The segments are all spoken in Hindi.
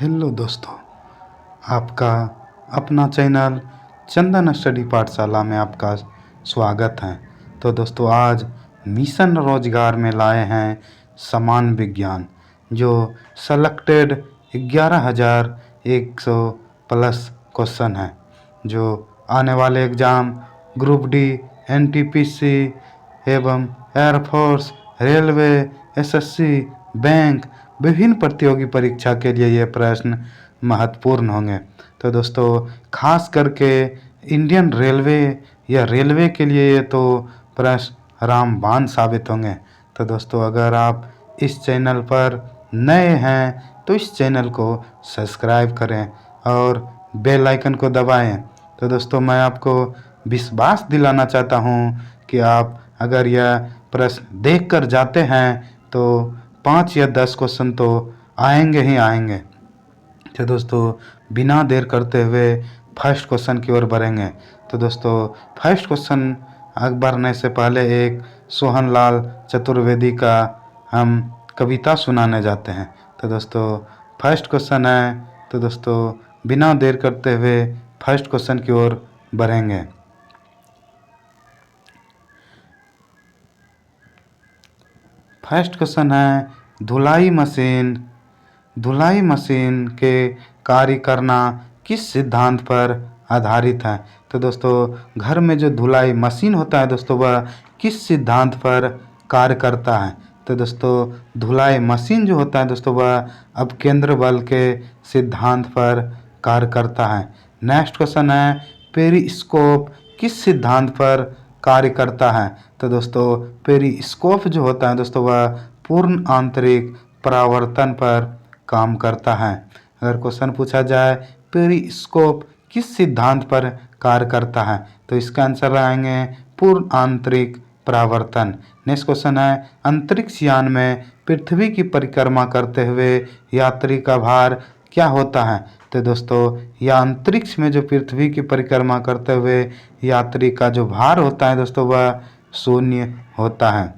हेलो दोस्तों, आपका अपना चैनल चंदन स्टडी पाठशाला में आपका स्वागत है। तो दोस्तों, आज मिशन रोजगार में लाए हैं समान विज्ञान, जो सेलेक्टेड 11,100 प्लस क्वेश्चन है, जो आने वाले एग्ज़ाम ग्रुप डी, एनटीपीसी एवं एयरफोर्स, रेलवे, एसएससी, बैंक, विभिन्न प्रतियोगी परीक्षा के लिए ये प्रश्न महत्वपूर्ण होंगे। तो दोस्तों, खास करके इंडियन रेलवे या रेलवे के लिए ये तो प्रश्न रामबाण साबित होंगे। तो दोस्तों, अगर आप इस चैनल पर नए हैं तो इस चैनल को सब्सक्राइब करें और बेल आइकन को दबाएं। तो दोस्तों, मैं आपको विश्वास दिलाना चाहता हूं कि आप अगर यह प्रश्न देख कर जाते हैं तो 5 या 10 क्वेश्चन तो आएंगे ही आएंगे। तो दोस्तों, बिना देर करते हुए फर्स्ट क्वेश्चन की ओर बढ़ेंगे। तो दोस्तों, फर्स्ट क्वेश्चन बढ़ने से पहले एक सोहनलाल चतुर्वेदी का हम कविता सुनाने जाते हैं। तो दोस्तों, फर्स्ट क्वेश्चन है। तो दोस्तों, बिना देर करते हुए फर्स्ट क्वेश्चन की ओर बढ़ेंगे। फर्स्ट क्वेश्चन है, धुलाई मशीन के कार्य करना किस सिद्धांत पर आधारित है। तो दोस्तों, घर में जो धुलाई मशीन होता है दोस्तों, वह किस सिद्धांत पर कार्य करता है। तो दोस्तों, धुलाई मशीन जो होता है दोस्तों, वह अपकेंद्र बल के सिद्धांत पर कार्य करता है। नेक्स्ट क्वेश्चन है, पेरिस्कोप किस सिद्धांत पर कार्य करता है। तो दोस्तों, पेरिस्कोप जो होता है दोस्तों, वह पूर्ण आंतरिक परावर्तन पर काम करता है। अगर क्वेश्चन पूछा जाए पेरिस्कोप किस सिद्धांत पर कार्य करता है, तो इसका आंसर आएंगे पूर्ण आंतरिक परावर्तन। नेक्स्ट क्वेश्चन है, अंतरिक्ष यान में पृथ्वी की परिक्रमा करते हुए यात्री का भार क्या होता है। तो दोस्तों, यह अंतरिक्ष में जो पृथ्वी की परिक्रमा करते हुए यात्री का जो भार होता है दोस्तों, वह 0 होता है।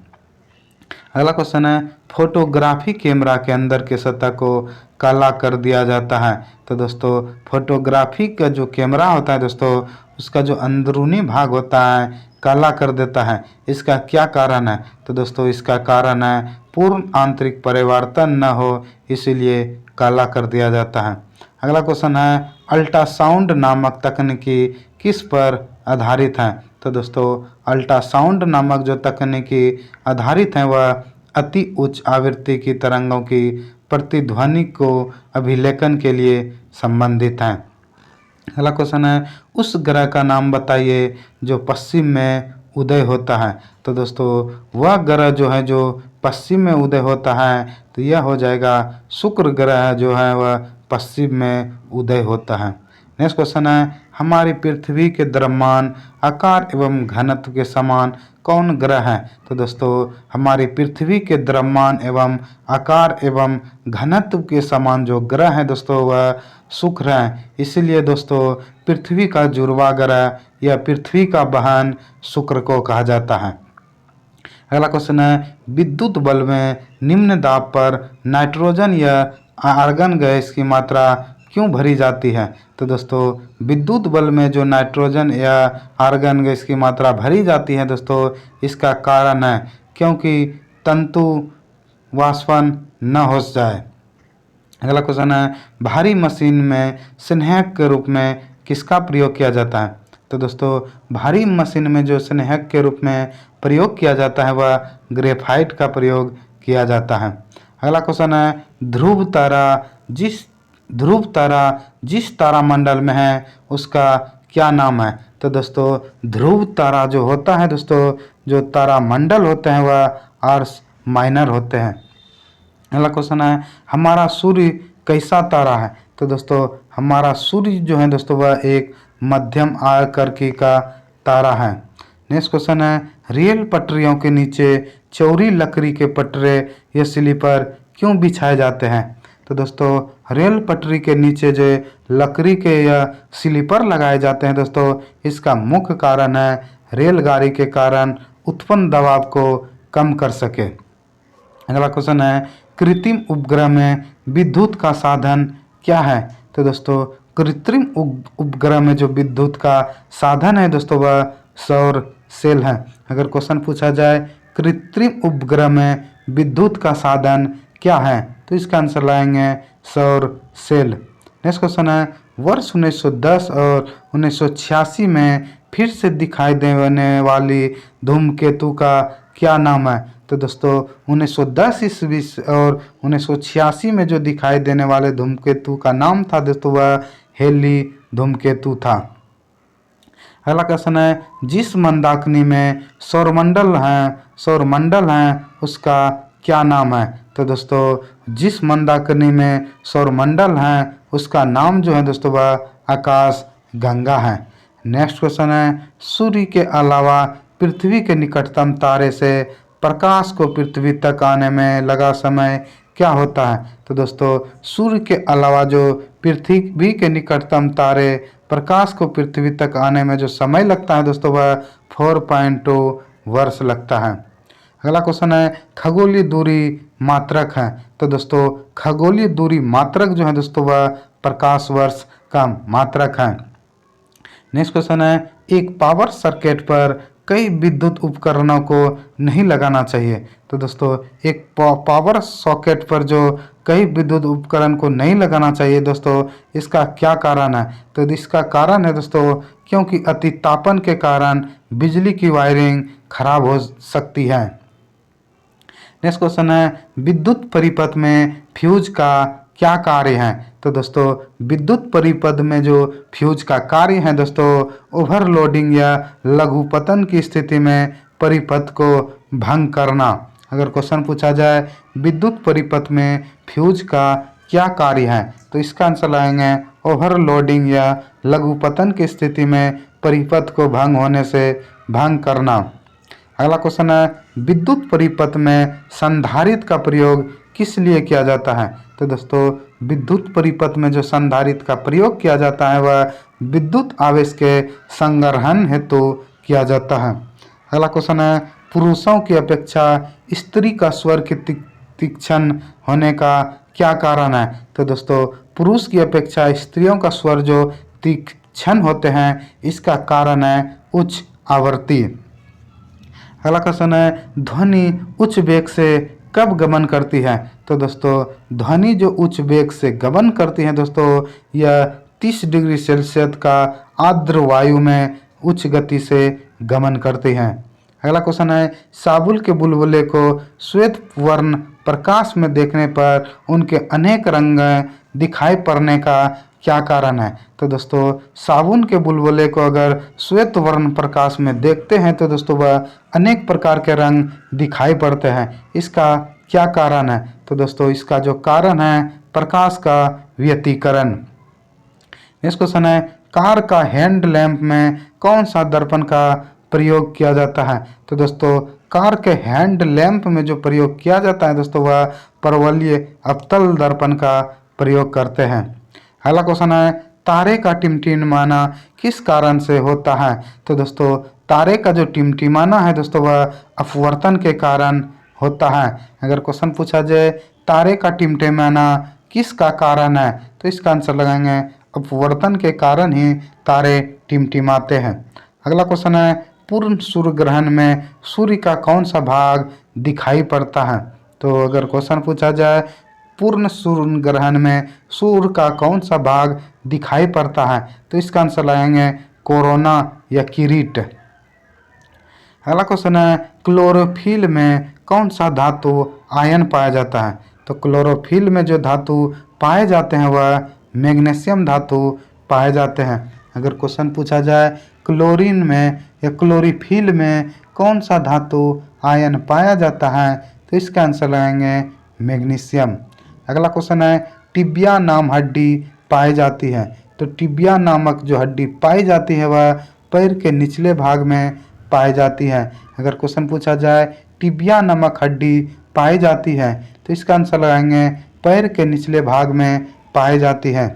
अगला क्वेश्चन है, फोटोग्राफी कैमरा के अंदर के सतह को काला कर दिया जाता है। तो दोस्तों, फोटोग्राफी का जो कैमरा होता है दोस्तों, उसका जो अंदरूनी भाग होता है काला कर देता है। इसका क्या कारण है। तो दोस्तों, इसका कारण है पूर्ण आंतरिक परिवर्तन न हो, इसीलिए काला कर दिया जाता है। अगला क्वेश्चन है, अल्ट्रासाउंड नामक तकनीकी किस पर आधारित है। तो दोस्तों, अल्ट्रासाउंड नामक जो तकनीकी आधारित है वह अति उच्च आवृत्ति की तरंगों की प्रतिध्वनि को अभिलेखन के लिए संबंधित है। अगला क्वेश्चन है, उस ग्रह का नाम बताइए जो पश्चिम में उदय होता है। तो दोस्तों, वह ग्रह जो है जो पश्चिम में उदय होता है, तो यह हो जाएगा शुक्र ग्रह जो है वह पश्चिम में उदय होता है। नेक्स्ट क्वेश्चन है, हमारी पृथ्वी के द्रव्यमान आकार एवं घनत्व के समान कौन ग्रह है। तो दोस्तों, हमारी पृथ्वी के द्रव्यमान एवं आकार एवं घनत्व के समान जो ग्रह है दोस्तों, वह शुक्र है। इसलिए दोस्तों, पृथ्वी का जुड़वा ग्रह या पृथ्वी का बहन शुक्र को कहा जाता है। अगला क्वेश्चन है, विद्युत बल्ब में निम्न दाब पर नाइट्रोजन या आर्गन गैस की मात्रा क्यों भरी जाती है। तो दोस्तों, विद्युत बल्ब में जो नाइट्रोजन या आर्गन गैस की मात्रा भरी जाती है दोस्तों, इसका कारण है क्योंकि तंतु वाष्पन न हो जाए। अगला क्वेश्चन है, भारी मशीन में स्नेहक के रूप में किसका प्रयोग किया जाता है। तो दोस्तों, भारी मशीन में जो स्नेहक के रूप में प्रयोग किया जाता है वह ग्रेफाइट का प्रयोग किया जाता है। अगला क्वेश्चन है, ध्रुव तारा जिस तारामंडल में है उसका क्या नाम है। तो दोस्तों, ध्रुव तारा जो होता है दोस्तों, जो तारामंडल होते हैं वह आर्स माइनर होते हैं। अगला क्वेश्चन है, हमारा सूर्य कैसा तारा है। तो दोस्तों, हमारा सूर्य जो है दोस्तों, वह एक मध्यम आकृति का तारा है। नेक्स्ट क्वेश्चन है, रेल पटरियों के नीचे चौड़ी लकड़ी के पटरे या स्लीपर क्यों बिछाए जाते हैं। तो दोस्तों, रेल पटरी के नीचे जो लकड़ी के या स्लीपर लगाए जाते हैं दोस्तों, इसका मुख्य कारण है रेलगाड़ी के कारण उत्पन्न दबाव को कम कर सके। अगला क्वेश्चन है, कृत्रिम उपग्रह में विद्युत का साधन क्या है? तो दोस्तों कृत्रिम उपग्रह में जो विद्युत का साधन है दोस्तों वह सौर सेल है। अगर क्वेश्चन पूछा जाए कृत्रिम उपग्रह में विद्युत का साधन क्या है, तो इसका आंसर लाएंगे सौर सेल। नेक्स्ट क्वेश्चन है वर्ष 1910 और 1986 में फिर से दिखाई देने वाली धूमकेतु का क्या नाम है? तो दोस्तों 1910 ईस्वी और 1986 में जो दिखाई देने वाले धूमकेतु का नाम था दोस्तों वह हेली धूमकेतु था। अगला क्वेश्चन है जिस मंदाकिनी में सौरमंडल है उसका क्या नाम है? तो दोस्तों जिस मंदाकिनी में सौरमंडल है उसका नाम जो है दोस्तों वह आकाश गंगा है। नेक्स्ट क्वेश्चन है सूर्य के अलावा पृथ्वी के निकटतम तारे से प्रकाश को पृथ्वी तक आने में लगा समय क्या होता है? तो दोस्तों सूर्य के अलावा जो पृथ्वी के निकटतम तारे प्रकाश को पृथ्वी तक आने में जो समय लगता है दोस्तों वह 4.2 वर्ष लगता है। अगला क्वेश्चन है खगोलीय दूरी मात्रक है। तो दोस्तों खगोलीय दूरी मात्रक जो है दोस्तों वह प्रकाश वर्ष का मात्रक है। नेक्स्ट क्वेश्चन है एक पावर सर्किट पर कई विद्युत उपकरणों को नहीं लगाना चाहिए। तो दोस्तों एक पावर सॉकेट पर जो कई विद्युत उपकरण को नहीं लगाना चाहिए दोस्तों, इसका क्या कारण है? तो इसका कारण है दोस्तों क्योंकि अतितापन के कारण बिजली की वायरिंग खराब हो सकती है। नेक्स्ट क्वेश्चन है विद्युत परिपथ में फ्यूज का क्या कार्य है? तो दोस्तों विद्युत परिपथ में जो फ्यूज का कार्य है दोस्तों ओवरलोडिंग या लघुपतन की स्थिति में परिपथ को भंग करना। अगर क्वेश्चन पूछा जाए विद्युत परिपथ में फ्यूज का क्या कार्य है, तो इसका आंसर लाएंगे ओवरलोडिंग या लघुपतन की स्थिति में परिपथ को भंग होने से भंग करना। अगला क्वेश्चन है विद्युत परिपथ में संधारित्र का प्रयोग किस लिए किया जाता है? तो दोस्तों विद्युत परिपथ में जो संधारित्र का प्रयोग किया जाता है वह विद्युत आवेश के संग्रहण हेतु किया जाता है। अगला क्वेश्चन है पुरुषों की अपेक्षा स्त्री का स्वर की तीक्ष्ण होने का क्या कारण है? तो दोस्तों पुरुष की अपेक्षा स्त्रियों का स्वर जो तीक्ष्ण होते हैं इसका कारण है उच्च आवृत्ति। अगला क्वेश्चन है ध्वनि उच्च वेग से कब गमन करती है? तो दोस्तों ध्वनि जो उच्च वेग से गमन करती है दोस्तों यह 30 डिग्री सेल्सियस का आर्द्र वायु में उच्च गति से गमन करती हैं। अगला क्वेश्चन है साबुल के बुलबुले को श्वेत वर्ण प्रकाश में देखने पर उनके अनेक रंग दिखाई पड़ने का क्या कारण है? तो दोस्तों साबुन के बुलबुले को अगर श्वेत वर्ण प्रकाश में देखते हैं तो दोस्तों वह अनेक प्रकार के रंग दिखाई पड़ते हैं। इसका क्या कारण है? तो दोस्तों इसका जो कारण है प्रकाश का व्यतिकरण। नेक्स्ट क्वेश्चन है कार का हैंड लैंप में कौन सा दर्पण का प्रयोग किया जाता है? तो दोस्तों कार के हैंड लैंप में जो प्रयोग किया जाता है दोस्तों वह परवलयीय अवतल दर्पण का प्रयोग करते हैं। अगला क्वेश्चन है तारे का टिमटिमाना किस कारण से होता है? तो दोस्तों तारे का जो टिमटिमाना है दोस्तों वह अपवर्तन के कारण होता है। अगर क्वेश्चन पूछा जाए तारे का टिमटिमाना किसका कारण है, तो इसका आंसर लगाएंगे अपवर्तन के कारण ही तारे टिमटिमाते हैं। अगला क्वेश्चन है पूर्ण सूर्य ग्रहण में सूर्य का कौन सा भाग दिखाई पड़ता है? तो अगर क्वेश्चन पूछा जाए पूर्ण सूर्य ग्रहण में सूर्य का कौन सा भाग दिखाई पड़ता है, तो इसका आंसर लगाएंगे कोरोना या किरीट। अगला क्वेश्चन है क्लोरोफिल में कौन सा धातु आयन पाया जाता है? तो क्लोरोफिल में जो धातु पाए जाते हैं वह मैग्नीशियम धातु पाए जाते हैं। अगर क्वेश्चन पूछा जाए क्लोरीन में या क्लोरोफिल में कौन सा धातु आयन पाया जाता है, तो इसका आंसर लगाएंगे मैग्नीशियम। अगला क्वेश्चन है टिबिया नाम हड्डी पाई जाती है। तो टिबिया नामक जो हड्डी पाई जाती है वह पैर के निचले भाग में पाई जाती है। अगर क्वेश्चन पूछा जाए टिबिया नामक हड्डी पाई जाती है, तो इसका आंसर लगाएंगे पैर के निचले भाग में पाई जाती है।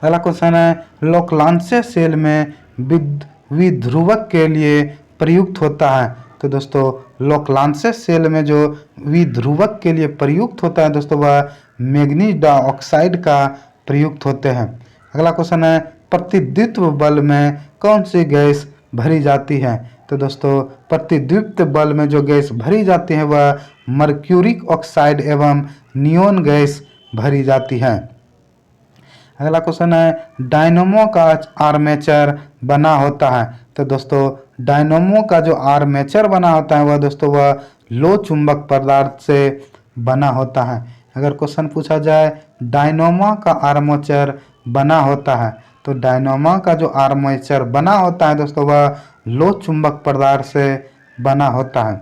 अगला क्वेश्चन है लोकलांसीय सेल में विध्रुवक के लिए प्रयुक्त होता है। तो दोस्तों लोकलांसेस सेल में जो विध्रुवक के लिए प्रयुक्त होता है दोस्तों वह मैग्नीज डाइऑक्साइड का प्रयुक्त होते हैं। अगला क्वेश्चन है प्रतिद्वंद्व बल में कौन सी गैस भरी जाती है? तो दोस्तों प्रतिद्वंद्व बल में जो गैस भरी जाती है वह मर्क्यूरिक ऑक्साइड एवं नियोन गैस भरी जाती है। अगला क्वेश्चन है डायनामो का आर्मेचर बना होता है। तो दोस्तों डायनामो का जो आर्मेचर बना होता है वह दोस्तों वह लो चुंबक पदार्थ से बना होता है। अगर क्वेश्चन पूछा जाए डायनामो का आर्मेचर बना होता है तो डायनामो का जो आर्मेचर बना होता है दोस्तों वह लो चुंबक पदार्थ से बना होता है।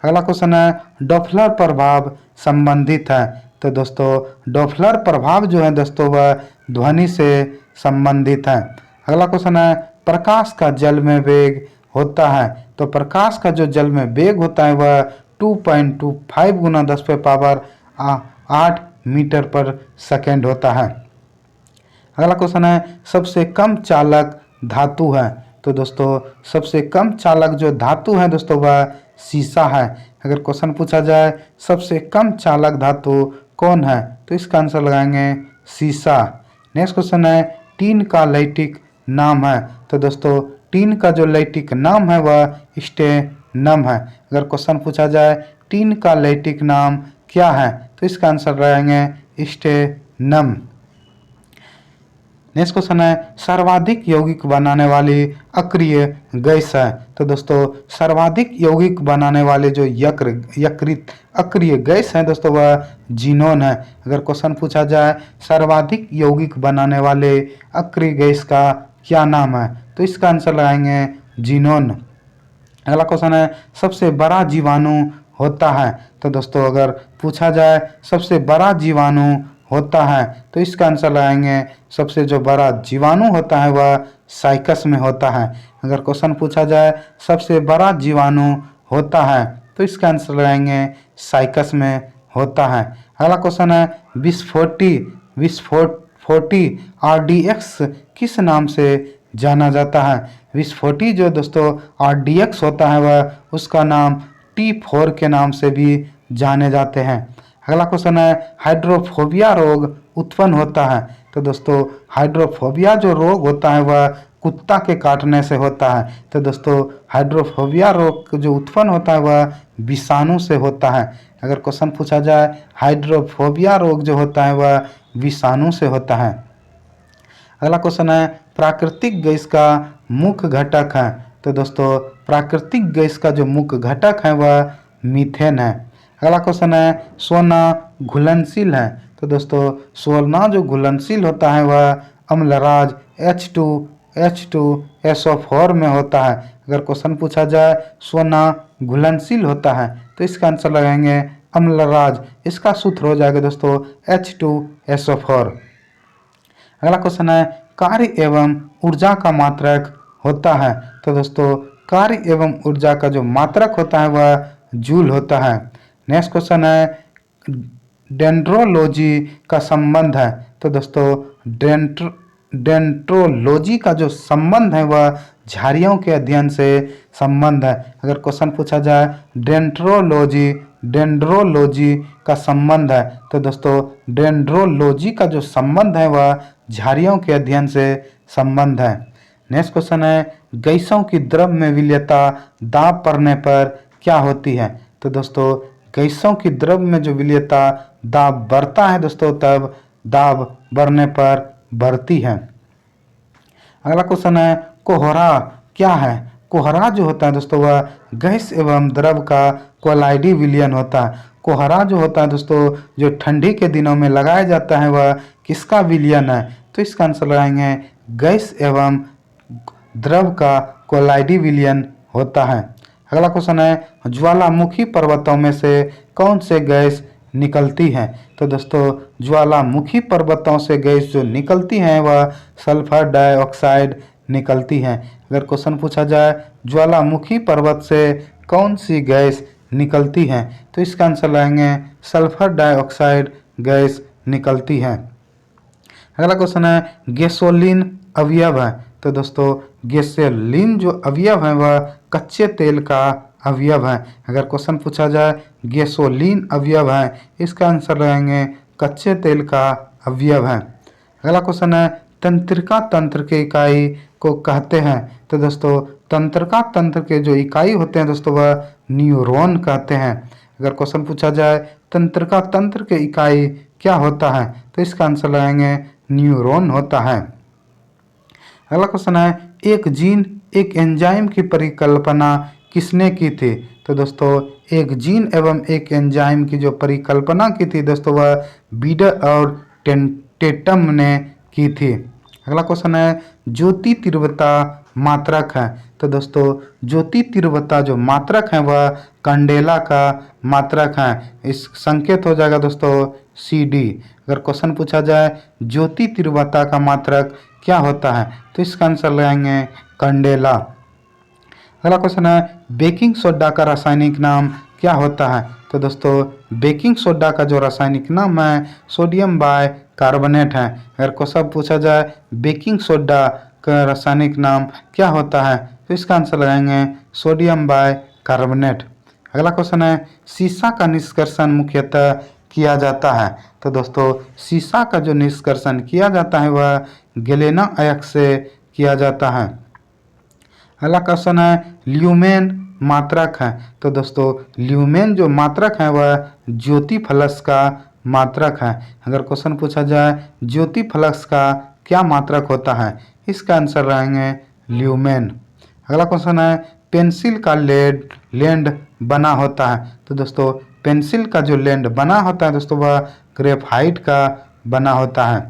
अगला क्वेश्चन है डॉप्लर प्रभाव संबंधित है। तो दोस्तों डॉप्लर प्रभाव जो है दोस्तों वह ध्वनि से संबंधित है। अगला क्वेश्चन है प्रकाश का जल में वेग होता है। तो प्रकाश का जो जल में वेग होता है वह 2.25 गुना 10⁻8 मीटर पर सेकेंड होता है। अगला क्वेश्चन है सबसे कम चालक धातु है। तो दोस्तों सबसे कम चालक जो धातु है दोस्तों वह सीसा है। अगर क्वेश्चन पूछा जाए सबसे कम चालक धातु कौन है तो इसका आंसर लगाएंगे सीसा। नेक्स्ट क्वेश्चन है टीन का लैटिक नाम है। तो दोस्तों टीन का जो लैटिक नाम है वह स्टेनम है। अगर क्वेश्चन पूछा जाए टीन का लैटिक नाम क्या है तो इसका आंसर लगाएंगे स्टेनम। नेक्स्ट क्वेश्चन है सर्वाधिक यौगिक बनाने वाली अक्रिय गैस है। तो दोस्तों सर्वाधिक यौगिक बनाने वाले जो यकृत अक्रिय गैस है दोस्तों वह जीनोन है। अगर क्वेश्चन पूछा जाए सर्वाधिक यौगिक बनाने वाले अक्रिय गैस का क्या नाम है तो इसका आंसर लगाएंगे जीनोन। अगला क्वेश्चन है सबसे बड़ा जीवाणु होता है। तो दोस्तों अगर पूछा जाए सबसे बड़ा जीवाणु होता है तो इसका आंसर लगाएंगे सबसे जो बड़ा जीवाणु होता है वह साइकस में होता है। अगर क्वेश्चन पूछा जाए सबसे बड़ा जीवाणु होता है तो इसका आंसर लगाएंगे साइकस में होता है। अगला क्वेश्चन है विस्फोटी RDX किस नाम से जाना जाता है? विस्फोटी जो दोस्तों RDX होता है वह उसका नाम T4 के नाम से भी जाने जाते हैं। अगला क्वेश्चन है हाइड्रोफोबिया रोग उत्पन्न होता है। तो दोस्तों हाइड्रोफोबिया जो रोग होता है वह कुत्ता के काटने से होता है। तो दोस्तों हाइड्रोफोबिया रोग जो उत्पन्न होता है वह विषाणु से होता है। अगर क्वेश्चन पूछा जाए हाइड्रोफोबिया रोग जो होता है वह विषाणु से होता है। अगला क्वेश्चन है प्राकृतिक गैस का मुख्य घटक है। तो दोस्तों प्राकृतिक गैस का जो मुख्य घटक है वह मीथेन है। अगला क्वेश्चन है सोना घुलनशील है। तो दोस्तों सोना जो घुलनशील होता है वह अम्लराज H2SO4 में होता है। अगर क्वेश्चन पूछा जाए सोना घुलनशील होता है तो इसका आंसर लगाएंगे अम्लराज। इसका सूत्र हो जाएगा दोस्तों H2SO4। अगला क्वेश्चन है कार्य एवं ऊर्जा का मात्रक होता है। तो दोस्तों कार्य एवं ऊर्जा का जो मात्रक होता है वह जूल होता है। नेक्स्ट क्वेश्चन है डेंड्रोलॉजी का संबंध है। तो दोस्तों डेंड्रोलॉजी का जो संबंध है वह झाड़ियों के अध्ययन से संबंध है। अगर क्वेश्चन पूछा जाए डेंड्रोलॉजी का संबंध है तो दोस्तों डेंड्रोलॉजी का जो संबंध है वह झाड़ियों के अध्ययन से संबंध है। नेक्स्ट क्वेश्चन है गैसों की द्रव में विलीयता दाब पड़ने पर क्या होती है? तो दोस्तों गैसों की द्रव में जो विलीयता दाब बढ़ता है दोस्तों तब दाब बढ़ने पर बढ़ती है। अगला क्वेश्चन है कोहरा क्या है? कोहरा जो होता है दोस्तों वह गैस एवं द्रव का कोलाइडी विलयन होता है। कोहरा जो होता है दोस्तों जो ठंडी के दिनों में लगाया जाता है वह किसका विलयन है? तो इसका आंसर लगाएंगे गैस एवं द्रव का कोलाइडी विलयन होता है। अगला क्वेश्चन है ज्वालामुखी पर्वतों में से कौन से गैस निकलती हैं? तो दोस्तों ज्वालामुखी पर्वतों से गैस जो निकलती हैं वह सल्फर डाइऑक्साइड निकलती हैं। अगर क्वेश्चन पूछा जाए ज्वालामुखी पर्वत से कौन सी गैस निकलती हैं तो इसका आंसर लाएंगे सल्फर डाइऑक्साइड गैस निकलती है। अगला क्वेश्चन है गैसोलीन अवयव है। तो दोस्तों गैसोलीन जो अवयव है वह कच्चे तेल का अवयव है? अगर क्वेश्चन पूछा जाए गैसोलीन अवयव है, इसका आंसर रहेंगे कच्चे तेल का अवयव है। अगला क्वेश्चन है तंत्रिका तंत्र के इकाई को कहते हैं? तो दोस्तों तंत्रिका तंत्र के जो इकाई होते हैं दोस्तों वह न्यूरॉन कहते हैं। अगर क्वेश्चन पूछा जाए तंत्रिका तंत्र के इकाई क्या होता है? तो इसका आंसर लगाएंगे न्यूरॉन होता है। अगला क्वेश्चन है एक जीन एक एंजाइम की परिकल्पना किसने की थी? तो दोस्तों एक जीन एवं एक एंजाइम की जो परिकल्पना की थी दोस्तों वह बीडर और टेटम ने की थी। अगला क्वेश्चन है ज्योति तीव्रता मात्रक है? तो दोस्तों ज्योति तीव्रता जो मात्रक है वह कैंडेला का मात्रक है। इस संकेत हो जाएगा दोस्तों CD। अगर क्वेश्चन पूछा जाए ज्योति तीव्रता का मात्रक क्या होता है? तो इसका आंसर लगाएंगे कैंडेला। अगला क्वेश्चन है बेकिंग सोडा का रासायनिक नाम क्या होता है? तो दोस्तों बेकिंग सोडा का जो रासायनिक नाम है सोडियम बाय कार्बोनेट है। अगर क्वेश्चन पूछा जाए बेकिंग सोडा का रासायनिक नाम क्या होता है? तो इसका आंसर लगाएंगे सोडियम बाय कार्बोनेट। अगला क्वेश्चन है सीसा का निष्कर्षण मुख्यतः किया जाता है? तो दोस्तों सीसा का जो निष्कर्षण किया जाता है वह गैलेना अयस्क से किया जाता है। अगला क्वेश्चन है ल्यूमेन मात्रक है? तो दोस्तों ल्यूमेन जो मात्रक है वह ज्योति फ्लक्स का मात्रक है। अगर क्वेश्चन पूछा जाए ज्योति फ्लक्स का क्या मात्रक होता है? इसका आंसर रहेंगे ल्यूमेन। अगला क्वेश्चन है पेंसिल का लेड बना होता है? तो दोस्तों पेंसिल का जो लेड बना होता है दोस्तों वह ग्रेफाइट का बना होता है।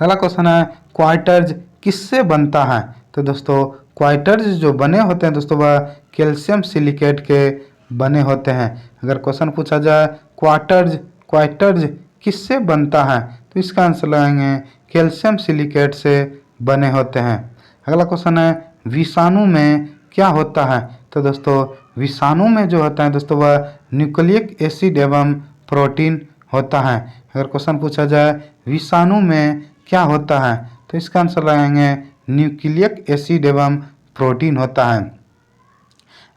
अगला क्वेश्चन है क्वार्टर्स किससे बनता है? तो दोस्तों क्वार्टर्स जो बने होते हैं दोस्तों वह कैल्शियम सिलिकेट के बने होते हैं। अगर क्वेश्चन पूछा जाए क्वार्टर्स किससे बनता है? तो इसका आंसर लगाएंगे कैल्शियम सिलिकेट से बने होते हैं। अगला क्वेश्चन है विषाणु में क्या होता है? तो दोस्तों विषाणु में जो होता है दोस्तों वह न्यूक्लिक एसिड एवं प्रोटीन होता है। अगर क्वेश्चन पूछा जाए विषाणु में क्या होता है? तो इसका आंसर लगाएंगे न्यूक्लिक एसिड एवं प्रोटीन होता है।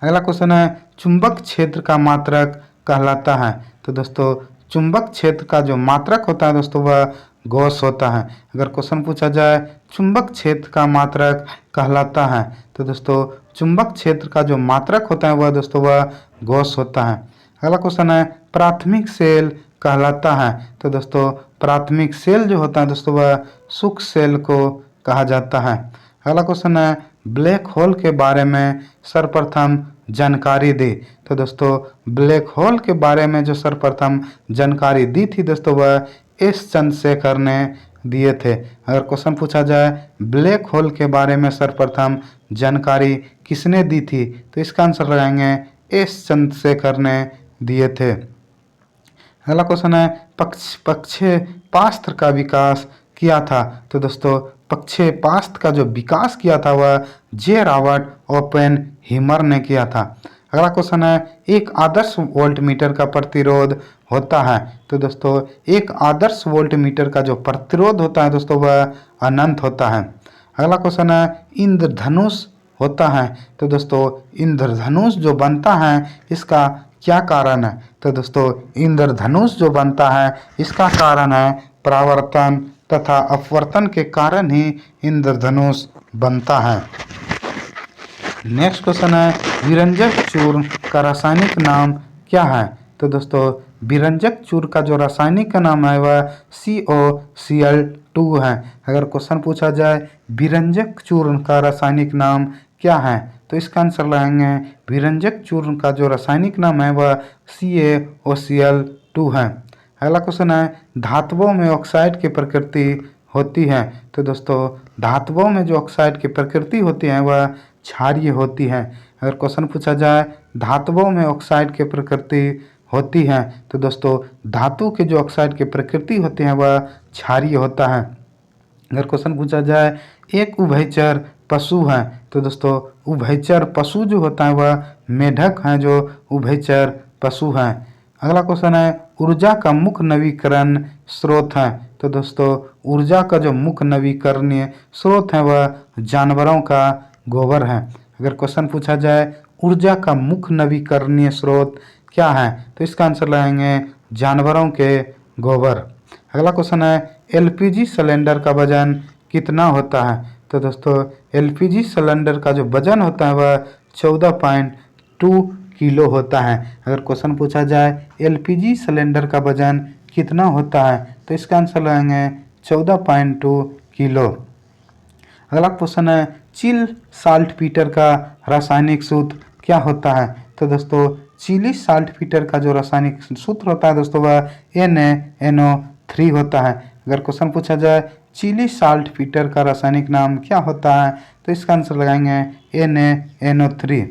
अगला क्वेश्चन है चुंबक क्षेत्र का मात्रक कहलाता है? तो दोस्तों चुंबक क्षेत्र का जो मात्रक होता है दोस्तों वह गॉस होता है। अगर क्वेश्चन पूछा जाए चुंबक क्षेत्र का मात्रक कहलाता है? तो दोस्तों चुंबक क्षेत्र का जो मात्रक होता है वह दोस्तों वह गॉस होता है। अगला क्वेश्चन है प्राथमिक सेल कहलाता है? तो दोस्तों प्राथमिक सेल जो होता है दोस्तों वह सूक्ष्म सेल को कहा जाता है। अगला क्वेश्चन है ब्लैक होल के बारे में सर्वप्रथम जानकारी दी? तो दोस्तों ब्लैक होल के बारे में जो सर्वप्रथम जानकारी दी थी दोस्तों वह एस चंद्रशेखर ने दिए थे। अगर क्वेश्चन पूछा जाए ब्लैक होल के बारे में सर्वप्रथम जानकारी किसने दी थी? तो इसका आंसर लगाएंगे एस चंद्रशेखर ने दिए थे। अगला क्वेश्चन है प्रक्षेपास्त्र का विकास किया था? तो दोस्तों प्रक्षेपास्त्र का जो विकास किया था वह जे रॉबर्ट ओपेनहीमर ने किया था। अगला क्वेश्चन है एक आदर्श वोल्टमीटर का प्रतिरोध होता है? तो दोस्तों एक आदर्श वोल्टमीटर का जो प्रतिरोध होता है दोस्तों वह अनंत होता है। अगला क्वेश्चन है इंद्रधनुष होता है? तो दोस्तों इंद्रधनुष जो बनता है इसका क्या कारण है? तो दोस्तों इंद्रधनुष जो बनता है इसका कारण है परावर्तन तथा अपवर्तन के कारण ही इंद्रधनुष बनता है। नेक्स्ट क्वेश्चन है विरंजक चूर्ण का रासायनिक नाम क्या है? तो दोस्तों विरंजक चूर्ण का जो रासायनिक नाम है वह COCl2 है। अगर क्वेश्चन पूछा जाए विरंजक चूर्ण का रासायनिक नाम क्या है? तो इसका आंसर लगाएंगे विरंजक चूर्ण का जो रासायनिक नाम है वह CaOCl2 है। अगला क्वेश्चन है धातुओं में ऑक्साइड की प्रकृति होती है? तो दोस्तों धातुओं में जो ऑक्साइड की प्रकृति होती है वह क्षारीय होती है। अगर क्वेश्चन पूछा जाए धातुओं में ऑक्साइड की प्रकृति होती है? तो दोस्तों धातु के जो ऑक्साइड की प्रकृति होती है वह क्षारीय होता है। अगर क्वेश्चन पूछा जाए एक उभयचर पशु है? तो दोस्तों उभयचर पशु जो होता है वह मेढक है जो उभयचर पशु है। अगला क्वेश्चन है ऊर्जा का मुख्य नवीकरण स्रोत है? तो दोस्तों ऊर्जा का जो मुख्य नवीकरणीय स्रोत है वह जानवरों का गोबर है। अगर क्वेश्चन पूछा जाए ऊर्जा का मुख्य नवीकरणीय स्रोत क्या है? तो इसका आंसर लगाएंगे जानवरों के गोबर। अगला क्वेश्चन है एलपीजी सिलेंडर का वजन कितना होता है? तो दोस्तों एलपीजी सिलेंडर का जो वजन होता है वह 14.2 किलो होता है। अगर क्वेश्चन पूछा जाए एलपीजी सिलेंडर का वजन कितना होता है तो इसका आंसर लगाएंगे 14.2 किलो। अगला क्वेश्चन है चिल साल्टपीटर का रासायनिक सूत्र क्या होता है? तो दोस्तों चिली साल्टपीटर का जो रासायनिक सूत्र होता है दोस्तों वह NaNO3 होता है। अगर क्वेश्चन पूछा जाए चिली साल्टपीटर का रासायनिक नाम क्या होता है तो इसका आंसर लगाएंगे NaNO3।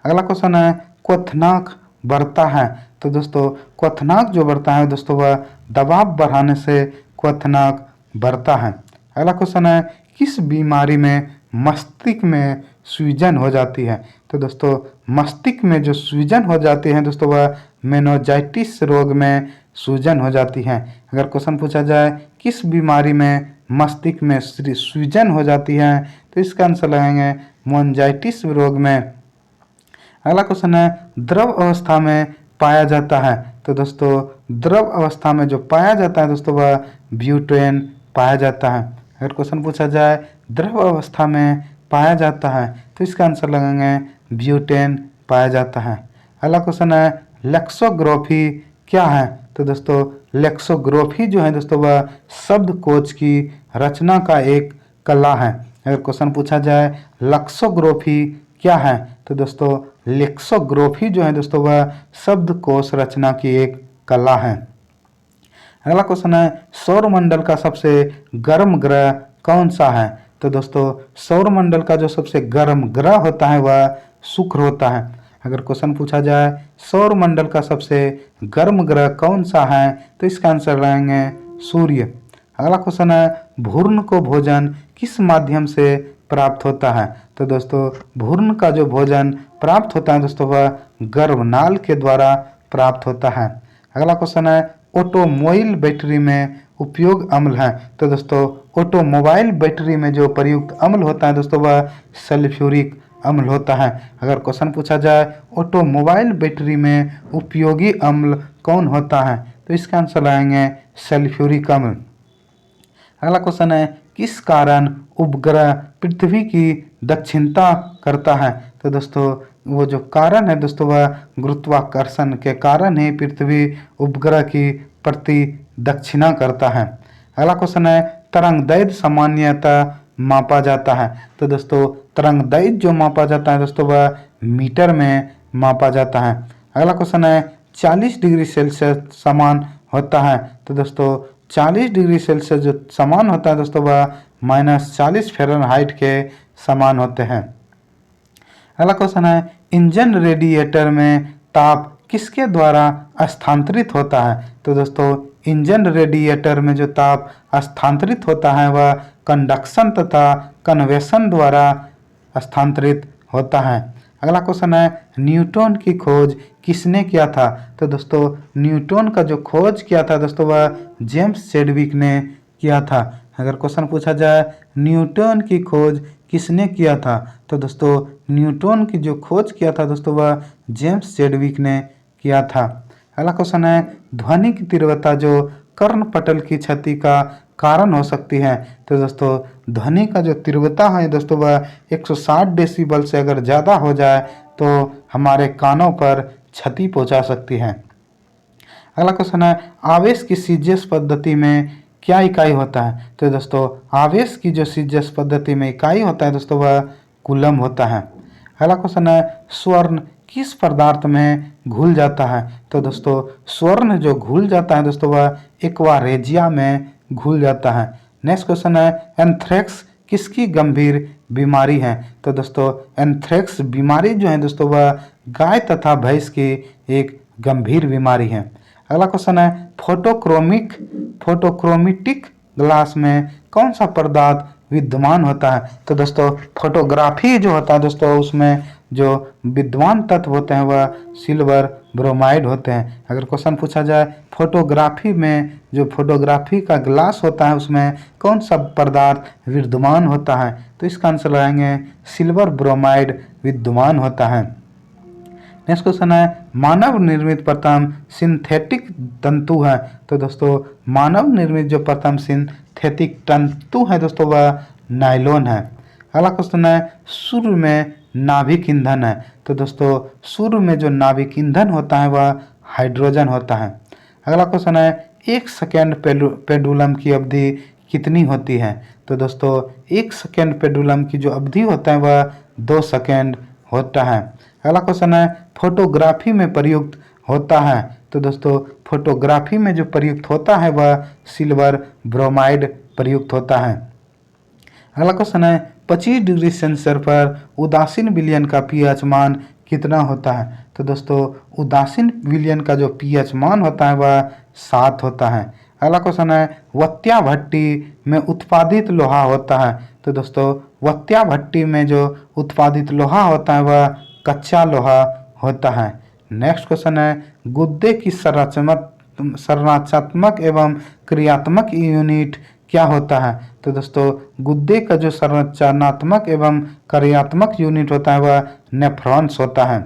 अगला क्वेश्चन है क्वथनांक बढ़ता है। तो दोस्तों क्वथनांक जो बढ़ता है दोस्तों वह दबाव बढ़ाने से क्वथनांक बढ़ता है। अगला क्वेश्चन है किस बीमारी में मस्तिष्क में सूजन हो जाती है? तो दोस्तों मस्तिष्क में जो सूजन हो जाती है दोस्तों वह मेनिंजाइटिस रोग में सूजन हो जाती है। अगर क्वेश्चन पूछा जाए किस बीमारी में मस्तिष्क में सूजन हो जाती है तो इसका आंसर लगाएंगे मेनिंजाइटिस रोग में। अगला क्वेश्चन है द्रव अवस्था में पाया जाता है। तो दोस्तों द्रव अवस्था में जो पाया जाता है दोस्तों वह ब्यूटेन पाया जाता है। अगर क्वेश्चन पूछा जाए द्रव अवस्था में पाया जाता है तो इसका आंसर लगाएंगे ब्यूटेन पाया जाता है। अगला क्वेश्चन है लेक्सोग्राफी क्या है? तो दोस्तों लेक्सोग्राफी जो है दोस्तों वह शब्दकोश की रचना का एक कला है। अगर क्वेश्चन पूछा जाए लेक्सोग्राफी क्या है तो दोस्तों लेक्सोग्राफी जो है दोस्तों वह शब्दकोश रचना की एक कला है। अगला क्वेश्चन है सौरमंडल का सबसे गर्म ग्रह कौन सा है? तो दोस्तों सौरमंडल का जो सबसे गर्म ग्रह होता है वह शुक्र होता है। अगर क्वेश्चन पूछा जाए सौरमंडल का सबसे गर्म ग्रह कौन सा है तो इसका आंसर लगाएंगे सूर्य। अगला क्वेश्चन है भ्रूण को भोजन किस माध्यम से प्राप्त होता है? तो दोस्तों भ्रूण का जो भोजन प्राप्त होता है दोस्तों वह गर्भनाल के द्वारा प्राप्त होता है। अगला क्वेश्चन है ऑटोमोबाइल बैटरी में उपयोग अम्ल है। तो दोस्तों ऑटोमोबाइल बैटरी में जो प्रयुक्त अम्ल होता है दोस्तों वह सल्फ्यूरिक अम्ल होता है। अगर क्वेश्चन पूछा जाए ऑटोमोबाइल बैटरी में उपयोगी अम्ल कौन होता है तो इसका आंसर लाएंगे सल्फ्यूरिक अम्ल। अगला क्वेश्चन है किस कारण उपग्रह पृथ्वी की दक्षिणता करता है? तो दोस्तों वो जो कारण है दोस्तों वह गुरुत्वाकर्षण के कारण ही पृथ्वी उपग्रह की प्रति दक्षिणा करता है। अगला क्वेश्चन है तरंगदैर्घ्य सामान्यतः मापा जाता है। तो दोस्तों तरंगदैर्घ्य जो मापा जाता है दोस्तों वह मीटर में मापा जाता है। अगला क्वेश्चन है 40 डिग्री सेल्सियस समान होता है। तो दोस्तों 40 डिग्री सेल्सियस जो समान होता है दोस्तों वह -40 फ़ारेनहाइट के समान होते हैं। अगला क्वेश्चन है इंजन रेडिएटर में ताप किसके द्वारा स्थानांतरित होता है? तो दोस्तों इंजन रेडिएटर में जो ताप स्थानांतरित होता है वह कंडक्शन तथा कन्वेक्शन द्वारा स्थानांतरित होता है। अगला क्वेश्चन है न्यूटन की खोज किसने किया था? तो दोस्तों न्यूटन का जो खोज किया था दोस्तों वह जेम्स चैडविक ने किया था। अगर क्वेश्चन पूछा जाए न्यूटन की खोज किसने किया था तो दोस्तों न्यूटन की जो खोज किया था दोस्तों वह जेम्स चैडविक ने किया था। अगला क्वेश्चन है ध्वनि की तीव्रता जो कर्णपटल की क्षति का कारण हो सकती है। तो दोस्तों ध्वनि का जो तीव्रता है दोस्तों वह 160 डेसिबल से अगर ज़्यादा हो जाए तो हमारे कानों पर क्षति पहुंचा सकती है। अगला क्वेश्चन है आवेश की सीजीएस पद्धति में क्या इकाई होता है? तो दोस्तों आवेश की जो सीजीएस पद्धति में इकाई होता है दोस्तों वह कूलम होता है। अगला क्वेश्चन है स्वर्ण किस पदार्थ में घुल जाता है? तो दोस्तों स्वर्ण जो घुल जाता है दोस्तों वह एक्वारेजिया में घुल जाता है। नेक्स्ट क्वेश्चन है एंथ्रेक्स किसकी गंभीर बीमारी है? तो दोस्तों एंथ्रेक्स बीमारी जो है दोस्तों वह गाय तथा भैंस की एक गंभीर बीमारी है। अगला क्वेश्चन है फोटोक्रोमेटिक ग्लास में कौन सा पदार्थ विद्यमान होता है? तो दोस्तों फोटोग्राफी जो होता है दोस्तों उसमें जो विद्यमान तत्व होते हैं वह सिल्वर ब्रोमाइड होते हैं। अगर क्वेश्चन पूछा जाए फोटोग्राफी में जो फोटोग्राफी का ग्लास होता है उसमें कौन सा पदार्थ विद्यमान होता है तो इसका आंसर लगाएंगे सिल्वर ब्रोमाइड विद्यमान होता है। नेक्स्ट क्वेश्चन है मानव निर्मित प्रथम सिंथेटिक तंतु है। तो दोस्तों मानव निर्मित जो प्रथम सिंथेटिक तंतु है दोस्तों वह नायलॉन है। अगला क्वेश्चन है सूर्य में नाभिक ईंधन है। तो दोस्तों सूर्य में जो नाभिक ईंधन होता है वह हाइड्रोजन होता है। अगला क्वेश्चन है 1 सेकेंड पेंडुलम की अवधि कितनी होती है। तो दोस्तों 1 सेकेंड पेंडुलम की जो अवधि होता है वह 2 सेकेंड होता है। अगला क्वेश्चन है फोटोग्राफी में प्रयुक्त होता है। तो दोस्तों फोटोग्राफी में जो प्रयुक्त होता है वह सिल्वर ब्रोमाइड प्रयुक्त होता है। अगला क्वेश्चन है 25 डिग्री सेल्सियस पर उदासीन विलयन का पीएच मान कितना होता है। तो दोस्तों उदासीन विलयन का जो पीएच मान होता है वह 7 होता है। अगला क्वेश्चन है वत्या भट्टी में उत्पादित लोहा होता है। तो दोस्तों वत्या भट्टी में जो उत्पादित लोहा होता है वह कच्चा लोहा होता है। नेक्स्ट क्वेश्चन है गुद्दे की संरचनात्मक एवं क्रियात्मक यूनिट क्या होता है। तो दोस्तों गुद्दे का जो संरचनात्मक एवं क्रियात्मक यूनिट होता है वह नेफ्रॉन्स होता है।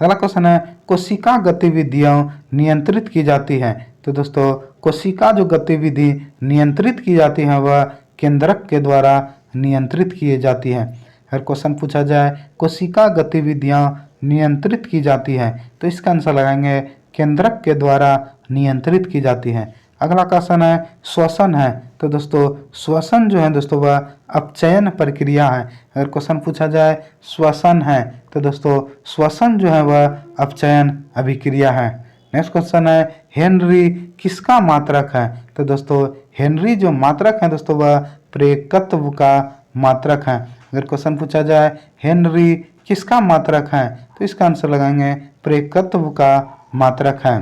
अगला क्वेश्चन है कोशिका गतिविधियां नियंत्रित की जाती है। तो दोस्तों कोशिका जो गतिविधि नियंत्रित की जाती है वह केंद्रक के द्वारा नियंत्रित की जाती है। अगर क्वेश्चन पूछा जाए कोशिका गतिविधियां नियंत्रित की जाती है तो इसका आंसर लगाएंगे केंद्रक के द्वारा नियंत्रित की जाती है। अगला क्वेश्चन है श्वसन है। तो दोस्तों श्वसन जो है दोस्तों वह अपचयन प्रक्रिया है। अगर क्वेश्चन पूछा जाए श्वसन है तो दोस्तों श्वसन जो है वह अपचयन अभिक्रिया है। नेक्स्ट क्वेश्चन है हेनरी किसका मात्रक है। तो दोस्तों हेनरी जो मात्रक है दोस्तों वह प्रेरकत्व का मात्रक है। अगर क्वेश्चन पूछा जाए हेनरी किसका मात्रक है तो इसका आंसर लगाएंगे प्रेरकत्व का मात्रक है।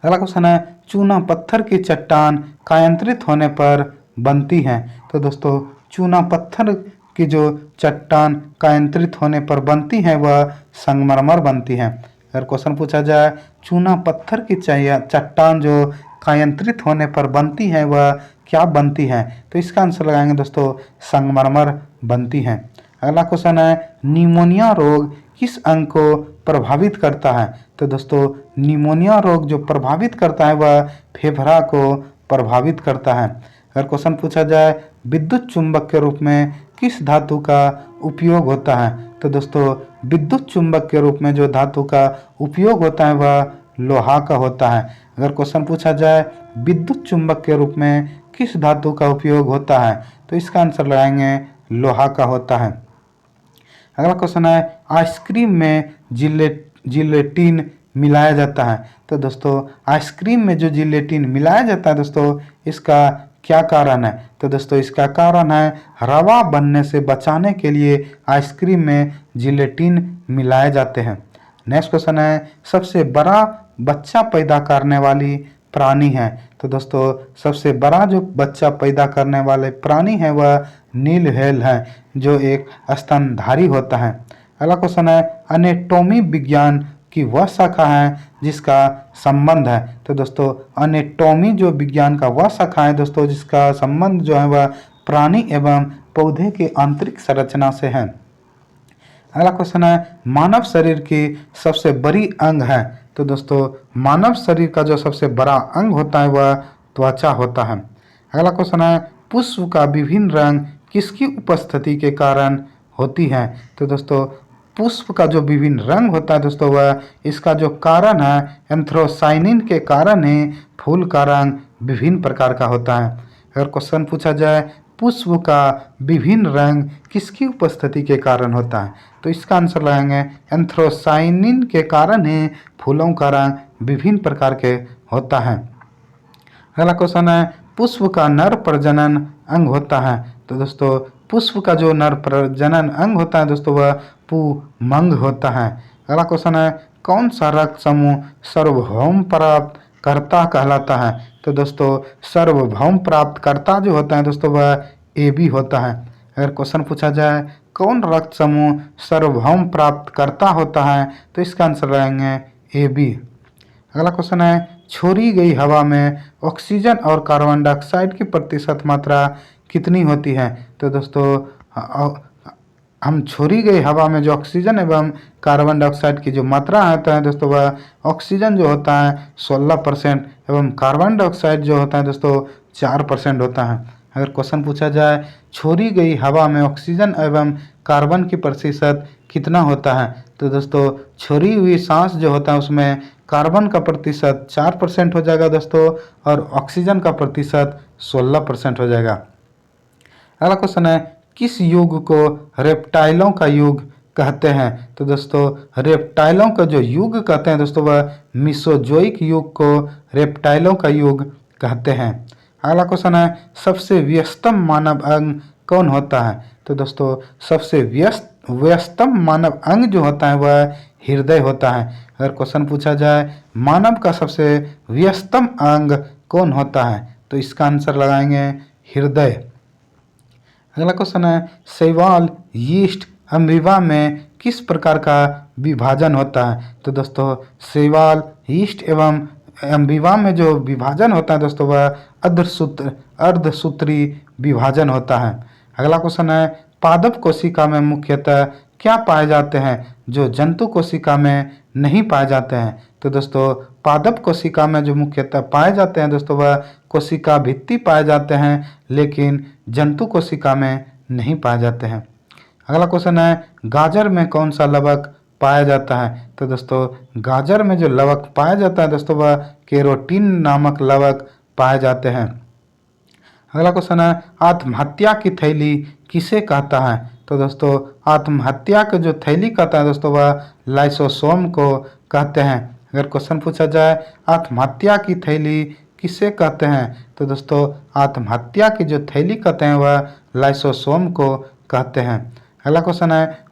अगला क्वेश्चन है चूना पत्थर की चट्टान कायांतरित होने पर बनती है। तो दोस्तों चूना पत्थर की जो चट्टान कायांतरित होने पर बनती है वह संगमरमर बनती है। अगर क्वेश्चन पूछा जाए चूना पत्थर की चट्टान जो कायांतरित होने पर बनती है वह क्या बनती है तो इसका आंसर लगाएंगे दोस्तों संगमरमर बनती है। अगला क्वेश्चन है निमोनिया रोग किस अंग को प्रभावित करता है। तो दोस्तों निमोनिया रोग जो प्रभावित करता है वह फेफड़ा को प्रभावित करता है। अगर क्वेश्चन पूछा जाए विद्युत चुंबक के रूप में किस धातु का उपयोग होता है। तो दोस्तों विद्युत चुंबक के रूप में जो धातु का उपयोग होता है वह लोहा का होता है। अगर क्वेश्चन पूछा जाए विद्युत चुंबक के रूप में किस धातु का उपयोग होता है तो इसका आंसर लगाएंगे लोहा का होता है। अगला क्वेश्चन है आइसक्रीम में जिलेटिन मिलाया जाता है। तो दोस्तों आइसक्रीम में जो जिलेटिन मिलाया जाता है दोस्तों इसका क्या कारण है। तो दोस्तों इसका कारण है रवा बनने से बचाने के लिए आइसक्रीम में जिलेटिन मिलाए जाते हैं। नेक्स्ट क्वेश्चन है सबसे बड़ा बच्चा पैदा करने वाली प्राणी है। तो दोस्तों सबसे बड़ा जो बच्चा पैदा करने वाले प्राणी है वह नील व्हेल है जो एक स्तनधारी होता है। अगला क्वेश्चन है एनाटॉमी विज्ञान की वह शाखा है जिसका संबंध है। तो दोस्तों एनाटॉमी जो विज्ञान का वह शाखा है दोस्तों जिसका संबंध जो है वह प्राणी एवं पौधे के आंतरिक संरचना से है। अगला क्वेश्चन है मानव शरीर की सबसे बड़ी अंग है। तो दोस्तों मानव शरीर का जो सबसे बड़ा अंग होता है वह त्वचा होता है। अगला क्वेश्चन है पुष्प का विभिन्न रंग किसकी उपस्थिति के कारण होती है। तो दोस्तों पुष्प का जो विभिन्न रंग होता है दोस्तों वह इसका जो कारण है एंथ्रोसाइनिन के कारण ही फूल का रंग विभिन्न प्रकार का होता है। अगर क्वेश्चन पूछा जाए पुष्प का विभिन्न रंग किसकी उपस्थिति के कारण होता है तो इसका आंसर लगाएंगे एंथ्रोसाइनिन के कारण ही फूलों का रंग विभिन्न प्रकार के होता है। अगला क्वेश्चन है पुष्प का नर प्रजनन अंग होता है। तो दोस्तों पुष्प का जो नर प्रजनन अंग होता है दोस्तों वह पुमंग होता है। अगला क्वेश्चन है कौन सा रक्त समूह सार्वभौम प्राप्त कर्ता कहलाता है। तो दोस्तों सार्वभौम प्राप्त कर्ता जो होता है दोस्तों वह AB होता है। अगर क्वेश्चन पूछा जाए कौन रक्त समूह सार्वभौम प्राप्त करता होता है तो इसका आंसर लगाएंगे AB। अगला क्वेश्चन है छोड़ी गई हवा में ऑक्सीजन और कार्बन डाइऑक्साइड की प्रतिशत मात्रा कितनी होती है। तो दोस्तों हम छोड़ी गई हवा में जो ऑक्सीजन एवं कार्बन डाइऑक्साइड की जो मात्रा होता है दोस्तों, वह ऑक्सीजन जो होता है 16% एवं कार्बन डाइऑक्साइड जो होता है दोस्तों 4% होता है। अगर क्वेश्चन पूछा जाए छोड़ी गई हवा में ऑक्सीजन एवं कार्बन की प्रतिशत कितना होता है, तो दोस्तों छोड़ी हुई सांस जो होता है उसमें कार्बन का प्रतिशत 4% हो जाएगा दोस्तों, और ऑक्सीजन का प्रतिशत 16% हो जाएगा। अगला क्वेश्चन है किस युग को रेप्टाइलों का युग कहते हैं, तो दोस्तों रेप्टाइलों का जो युग कहते हैं दोस्तों वह मिसोजोइक युग को रेप्टाइलों का युग कहते हैं। अगला क्वेश्चन है सबसे व्यस्तम मानव अंग कौन होता है, तो दोस्तों सबसे व्यस्तम मानव अंग जो होता है वह हृदय होता है। अगर क्वेश्चन पूछा जाए मानव का सबसे व्यस्तम अंग कौन होता है, तो इसका आंसर लगाएंगे हृदय। अगला क्वेश्चन है शैवाल, यीस्ट, अमीबा में किस प्रकार का विभाजन होता है, तो दोस्तों शैवाल, यीस्ट एवं अमीबा में जो विभाजन होता है दोस्तों वह अर्धसूत्री विभाजन होता है। अगला क्वेश्चन है पादप कोशिका में मुख्यतः क्या पाए जाते हैं जो जंतु कोशिका में नहीं पाए जाते हैं, तो दोस्तों पादप कोशिका में जो मुख्यतः पाए जाते हैं दोस्तों वह कोशिका भित्ति पाए जाते हैं, लेकिन जंतु कोशिका में नहीं पाए जाते हैं। अगला क्वेश्चन है गाजर में कौन सा लवक पाया जाता है, तो दोस्तों गाजर में जो लवक पाया जाता है दोस्तों वह केरोटीन नामक लवक पाए जाते हैं। अगला क्वेश्चन है आत्महत्या की थैली किसे कहता है, तो दोस्तों आत्महत्या का जो थैली कहता है दोस्तों वह लाइसोसोम को कहते हैं। अगर क्वेश्चन पूछा जाए आत्महत्या की थैली किसे कहते हैं, तो दोस्तों आत्महत्या की जो थैली कहते हैं वह लाइसोसोम को कहते हैं। अगला क्वेश्चन है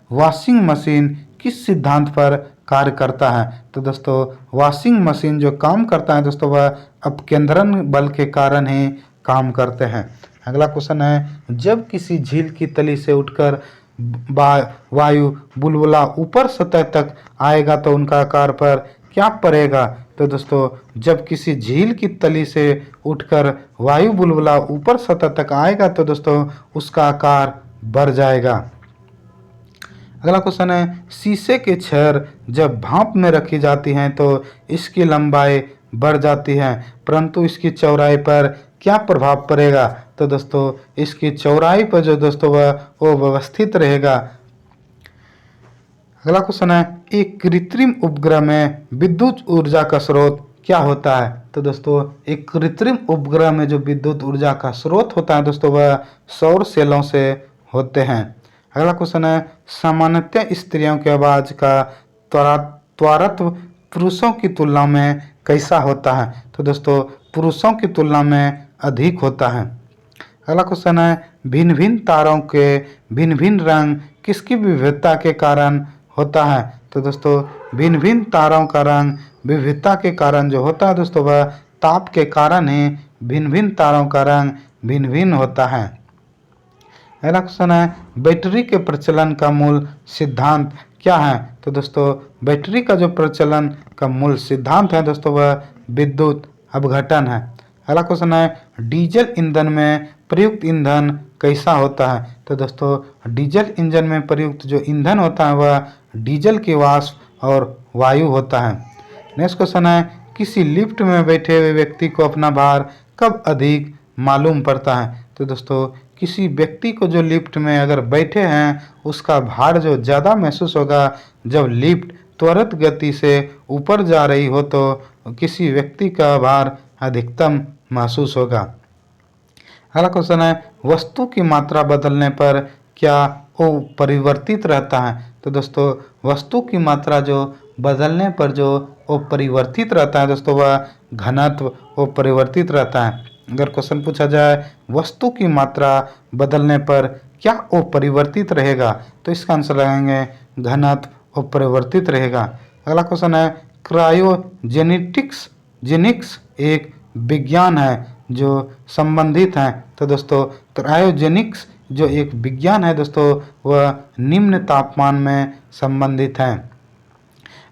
वॉशिंग मशीन किस सिद्धांत पर कार्य करता है, तो दोस्तों वॉशिंग मशीन जो काम करता है दोस्तों वह अपकेंद्रण बल के कारण ही काम करते हैं। अगला क्वेश्चन है जब किसी झील की तली से उठकर वायु बुलबुला ऊपर सतह तक आएगा तो उनका आकार पर क्या पड़ेगा, तो दोस्तों जब किसी झील की तली से उठकर वायु बुलबुला ऊपर सतह तक आएगा तो दोस्तों उसका आकार बढ़ जाएगा। अगला क्वेश्चन है शीशे के छड़ जब भाप में रखी जाती हैं तो इसकी लंबाई बढ़ जाती है, परंतु इसकी चौड़ाई पर क्या प्रभाव पड़ेगा, तो दोस्तों इसकी चौड़ाई पर जो दोस्तों वह व्यवस्थित रहेगा। अगला क्वेश्चन है एक कृत्रिम उपग्रह में विद्युत ऊर्जा का स्रोत क्या होता है, तो दोस्तों एक कृत्रिम उपग्रह में जो विद्युत ऊर्जा का स्रोत होता है दोस्तों वह सौर सेलों से होते हैं। अगला क्वेश्चन है सामान्यतः स्त्रियों की आवाज़ का त्वरत्व पुरुषों की तुलना में कैसा होता है, तो दोस्तों पुरुषों की तुलना में अधिक होता है। अगला क्वेश्चन है भिन्न भिन्न तारों के भिन्न भिन्न रंग किसकी विविधता के कारण होता है, तो दोस्तों भिन्न भिन्न तारों का रंग विविधता के कारण जो होता है दोस्तों वह ताप के कारण ही भिन्न भिन्न तारों का रंग भिन्न भिन्न होता है। अगला क्वेश्चन है बैटरी के प्रचलन का मूल सिद्धांत क्या है, तो दोस्तों बैटरी का जो प्रचलन का मूल सिद्धांत है दोस्तों वह विद्युत अपघटन है। अगला क्वेश्चन है डीजल ईंधन में प्रयुक्त ईंधन कैसा होता है, तो दोस्तों डीजल इंजन में प्रयुक्त जो ईंधन होता है वह डीजल के वाष्प और वायु होता है। नेक्स्ट क्वेश्चन है किसी लिफ्ट में बैठे हुए व्यक्ति को अपना भार कब अधिक मालूम पड़ता है, तो दोस्तों किसी व्यक्ति को जो लिफ्ट में अगर बैठे हैं उसका भार जो ज़्यादा महसूस होगा जब लिफ्ट त्वरित गति से ऊपर जा रही हो, तो किसी व्यक्ति का भार अधिकतम महसूस होगा। अगला क्वेश्चन है वस्तु की मात्रा बदलने पर क्या वो परिवर्तित रहता है, तो दोस्तों वस्तु की मात्रा जो बदलने पर जो वो परिवर्तित रहता है दोस्तों वह घनत्व वो परिवर्तित रहता है। अगर क्वेश्चन पूछा जाए वस्तु की मात्रा बदलने पर क्या वो परिवर्तित रहेगा, तो इसका आंसर लगाएंगे घनत्व वो परिवर्तित रहेगा। अगला क्वेश्चन है क्रायोजेनिक्स एक विज्ञान है जो संबंधित है, तो दोस्तों क्रायोजेनिक्स जो एक विज्ञान है दोस्तों वह निम्न तापमान में संबंधित है।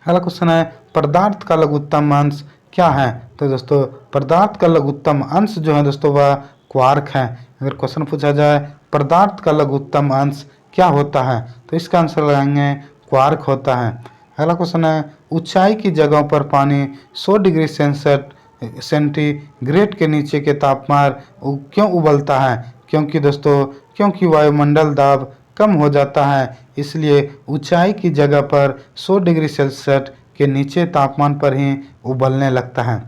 अगला क्वेश्चन है पदार्थ का लघुत्तम अंश क्या है, तो दोस्तों पदार्थ का लघुत्तम अंश जो है दोस्तों वह क्वार्क है। अगर क्वेश्चन पूछा जाए पदार्थ का लघुत्तम अंश क्या होता है, तो इसका आंसर लगाएंगे क्वार्क होता है। अगला क्वेश्चन है ऊंचाई की जगहों पर पानी 100 डिग्री सेंटीग्रेड के नीचे के तापमान क्यों उबलता है? क्योंकि वायुमंडल दाब कम हो जाता है, इसलिए ऊंचाई की जगह पर 100 डिग्री सेल्सियस के नीचे तापमान पर ही उबलने लगता है।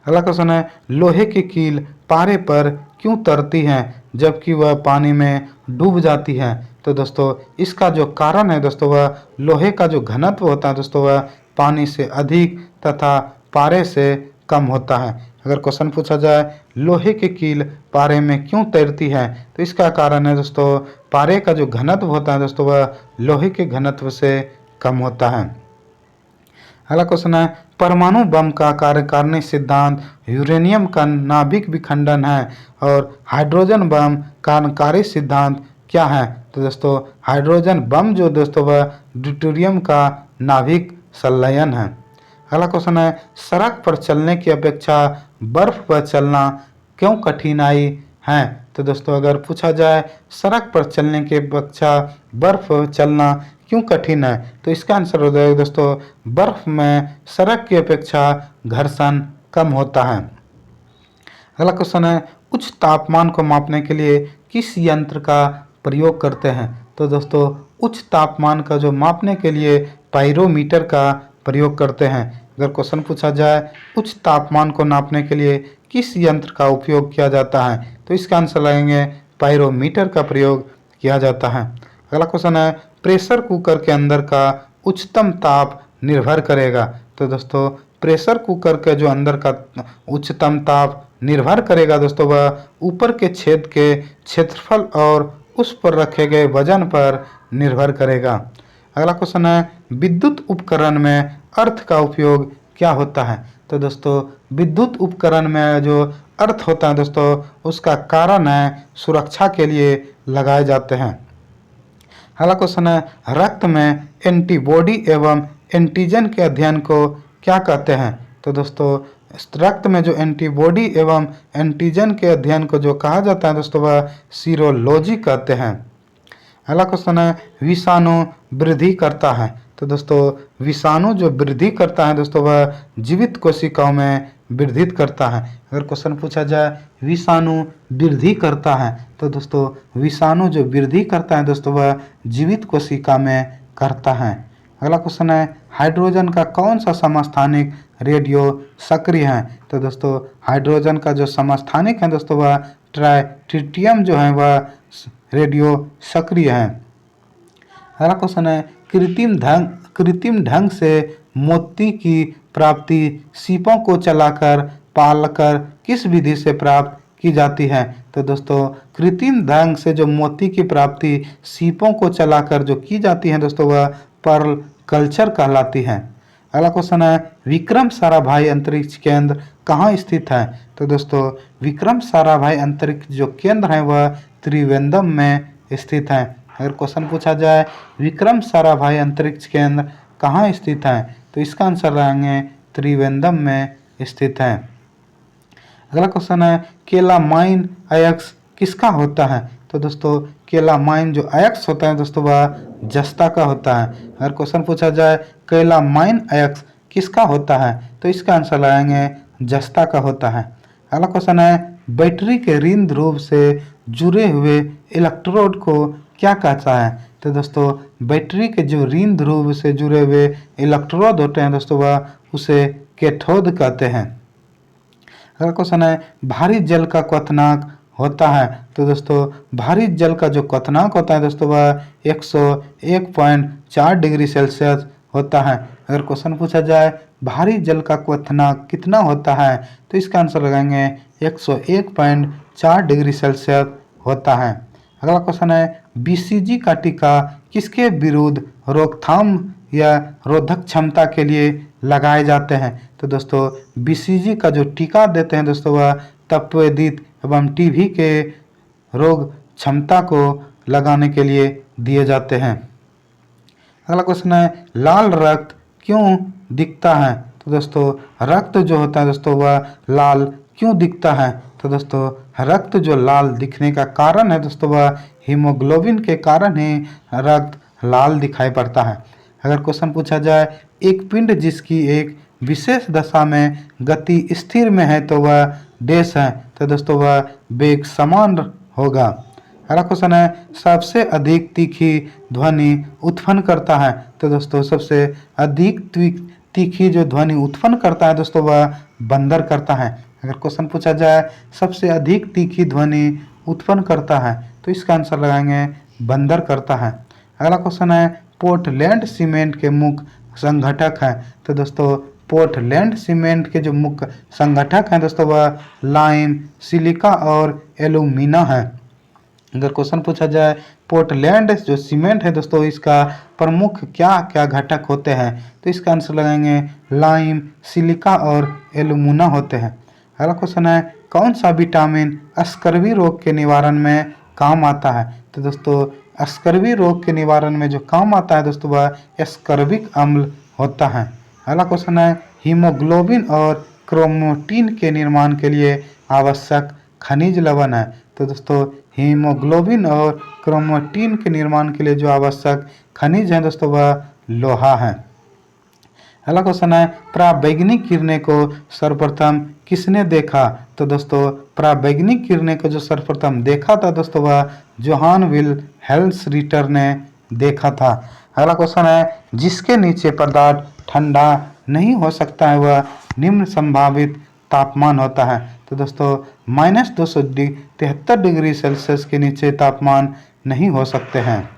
अगला क्वेश्चन है लोहे की कील पारे पर क्यों तरती है जबकि वह पानी में डूब जाती है? तो दोस्तों इसका जो कारण है दोस्तों वह लोहे का जो घनत्व होता है दोस्तों वह पानी से अधिक तथा पारे से कम होता है। अगर क्वेश्चन पूछा जाए लोहे की कील पारे में क्यों तैरती है, तो इसका कारण है दोस्तों पारे का जो घनत्व होता है दोस्तों वह लोहे के घनत्व से कम होता है। अगला क्वेश्चन है परमाणु बम का कार्यकारिणी सिद्धांत यूरेनियम का नाभिक विखंडन है और हाइड्रोजन बम का कार्यकारी सिद्धांत क्या है? तो दोस्तों हाइड्रोजन बम जो दोस्तों वह ड्यूटेरियम का नाभिक संलयन है। अगला क्वेश्चन है सड़क पर चलने की अपेक्षा बर्फ पर चलना क्यों कठिनाई है? तो दोस्तों अगर पूछा जाए सड़क पर चलने की अपेक्षा बर्फ पर चलना क्यों कठिन है, तो इसका आंसर हो जाएगा दोस्तों बर्फ में सड़क की अपेक्षा घर्षण कम होता है। अगला क्वेश्चन है उच्च तापमान को मापने के लिए किस यंत्र का प्रयोग करते हैं? तो दोस्तों उच्च तापमान का जो मापने के लिए पाइरोमीटर का प्रयोग करते हैं। अगर क्वेश्चन पूछा जाए उच्च तापमान को नापने के लिए किस यंत्र का उपयोग किया जाता है, तो इसका आंसर लगेंगे पाइरोमीटर का प्रयोग किया जाता है। अगला क्वेश्चन है प्रेशर कुकर के अंदर का उच्चतम ताप निर्भर करेगा। तो दोस्तों प्रेशर कुकर के जो अंदर का उच्चतम ताप निर्भर करेगा दोस्तों वह ऊपर के छेद के क्षेत्रफल और उस पर रखे गए वजन पर निर्भर करेगा। अगला क्वेश्चन है विद्युत उपकरण में अर्थ का उपयोग क्या होता है? तो दोस्तों विद्युत उपकरण में जो अर्थ होता है दोस्तों उसका कारण है सुरक्षा के लिए लगाए जाते हैं। अगला क्वेश्चन है रक्त में एंटीबॉडी एवं एंटीजन के अध्ययन को क्या कहते हैं? तो दोस्तों रक्त में जो एंटीबॉडी एवं एंटीजन के अध्ययन को जो कहा जाता है दोस्तों वह सीरोलॉजी कहते हैं। अगला क्वेश्चन है विषाणु वृद्धि करता है। तो दोस्तों विषाणु जो वृद्धि करता है दोस्तों वह जीवित कोशिकाओं में वृद्धि करता है। अगर क्वेश्चन पूछा जाए विषाणु वृद्धि करता है, तो दोस्तों विषाणु जो वृद्धि करता है दोस्तों वह जीवित कोशिका में करता है। अगला क्वेश्चन है हाइड्रोजन का कौन सा समस्थानिक रेडियो सक्रिय है? तो दोस्तों हाइड्रोजन का जो समस्थानिक है दोस्तों वह ट्राइटियम जो है वह रेडियो सक्रिय है। अगला क्वेश्चन है कृत्रिम ढंग से मोती की प्राप्ति सीपों को चलाकर पालकर किस विधि से प्राप्त की जाती है? तो दोस्तों कृत्रिम ढंग से जो मोती की प्राप्ति सीपों को चलाकर जो की जाती है दोस्तों वह पर्ल कल्चर कहलाती है। अगला क्वेश्चन है विक्रम साराभाई अंतरिक्ष केंद्र कहाँ स्थित है? तो दोस्तों विक्रम साराभाई अंतरिक्ष जो केंद्र है वह त्रिवेंद्रम में स्थित है। अगर क्वेश्चन पूछा जाए विक्रम साराभाई अंतरिक्ष केंद्र कहाँ स्थित है, तो इसका आंसर रहेंगे त्रिवेंद्रम में स्थित है। अगला क्वेश्चन है केलामाइन अयस्क किसका होता है? तो दोस्तों केलामाइन जो अयस्क होता है दोस्तों वह जस्ता का होता है। अगर क्वेश्चन पूछा जाए केलामाइन अयस्क किसका होता है, तो इसका आंसर लगाएंगे जस्ता का होता है। अगला क्वेश्चन है बैटरी के ऋण ध्रुव से जुड़े हुए इलेक्ट्रोड को क्या कहता है? तो दोस्तों बैटरी के जो ऋण ध्रुव से जुड़े हुए इलेक्ट्रोड होते हैं दोस्तों वह उसे कैथोड कहते हैं। अगला क्वेश्चन है भारी जल का क्वथनांक होता है? तो दोस्तों भारी जल का जो क्वथनांक होता है दोस्तों वह 101.4 डिग्री सेल्सियस होता है। अगर क्वेश्चन पूछा जाए भारी जल का क्वथनांक कितना होता है, तो इसका आंसर लगाएंगे 101.4 डिग्री सेल्सियस होता है। अगला क्वेश्चन है बीसीजी का टीका किसके विरुद्ध रोकथाम या रोधक क्षमता के लिए लगाए जाते हैं? तो दोस्तों बीसीजी का जो टीका देते हैं दोस्तों वह तपेदिक एवं टीबी के रोग क्षमता को लगाने के लिए दिए जाते हैं। अगला क्वेश्चन है लाल रक्त क्यों दिखता है? तो दोस्तों रक्त जो होता है दोस्तों वह लाल क्यों दिखता है? तो दोस्तों रक्त जो लाल दिखने का कारण है दोस्तों वह हीमोग्लोबिन के कारण ही रक्त लाल दिखाई पड़ता है। अगर क्वेश्चन पूछा जाए एक पिंड जिसकी एक विशेष दशा में गति स्थिर में है तो वह डैश है, तो दोस्तों वह वेग समान होगा। अगला क्वेश्चन है सबसे अधिक तीखी ध्वनि उत्पन्न करता है, तो दोस्तों सबसे अधिक तीखी जो ध्वनि उत्पन्न करता है दोस्तों वह बंदर करता है। अगर क्वेश्चन पूछा जाए सबसे अधिक तीखी ध्वनि उत्पन्न करता है तो इसका आंसर लगाएंगे बंदर करता है। अगला क्वेश्चन है पोर्टलैंड सीमेंट के मुख्य संगठक हैं, तो दोस्तों पोर्टलैंड सीमेंट के जो मुख्य संगठक हैं दोस्तों वह लाइम, सिलिका और एल्यूमिना है। अगर क्वेश्चन पूछा जाए पोर्टलैंड जो सीमेंट है दोस्तों इसका प्रमुख क्या क्या घटक होते हैं, तो इसका आंसर लगाएंगे लाइम, सिलिका और एल्यूमिना होते हैं। अगला क्वेश्चन है कौन सा विटामिन स्कर्वी रोग के निवारण में काम आता है, तो दोस्तों स्कर्वी रोग के निवारण में जो काम आता है दोस्तों वह स्कर्विक अम्ल होता है। अगला क्वेश्चन है हीमोग्लोबिन और क्रोमैटिन के निर्माण के लिए आवश्यक खनिज लवण है, तो दोस्तों हीमोग्लोबिन और क्रोमैटिन के निर्माण के लिए जो आवश्यक खनिज है दोस्तों वह लोहा है। अगला क्वेश्चन है पराबैंगनी किरणें को सर्वप्रथम किसने देखा, तो दोस्तों पराबैंगनी किरणें को जो सर्वप्रथम देखा था दोस्तों वह जोहान विल्हेल्म रिटर ने देखा था। अगला क्वेश्चन है जिसके नीचे पदार्थ ठंडा नहीं हो सकता है वह निम्न संभावित तापमान होता है, तो दोस्तों -273 डिग्री सेल्सियस के नीचे तापमान नहीं हो सकते हैं।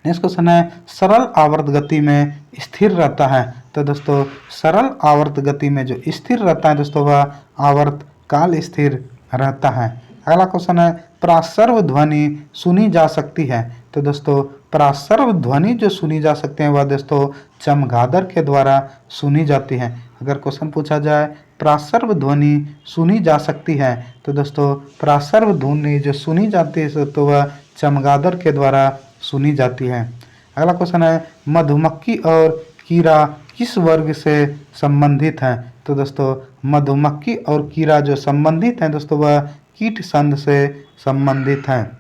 नेक्स्ट क्वेश्चन है सरल आवर्त गति में स्थिर रहता है, तो दोस्तों सरल आवर्त गति में जो स्थिर रहता है दोस्तों वह आवर्त काल स्थिर रहता है। अगला क्वेश्चन है प्रासर्व ध्वनि सुनी जा सकती है, तो दोस्तों प्रासर्व ध्वनि जो सुनी जा सकते हैं वह दोस्तों चमगादड़ के द्वारा सुनी जाती है। अगर क्वेश्चन पूछा जाए प्रासर्व ध्वनि सुनी जा सकती है, तो दोस्तों प्रासर्व ध्वनि जो सुनी जाती है तो वह चमगादड़ के द्वारा सुनी जाती है। अगला क्वेश्चन है मधुमक्खी और कीड़ा किस वर्ग से संबंधित हैं, तो दोस्तों मधुमक्खी और कीड़ा जो संबंधित हैं दोस्तों वह कीट संघ से संबंधित हैं।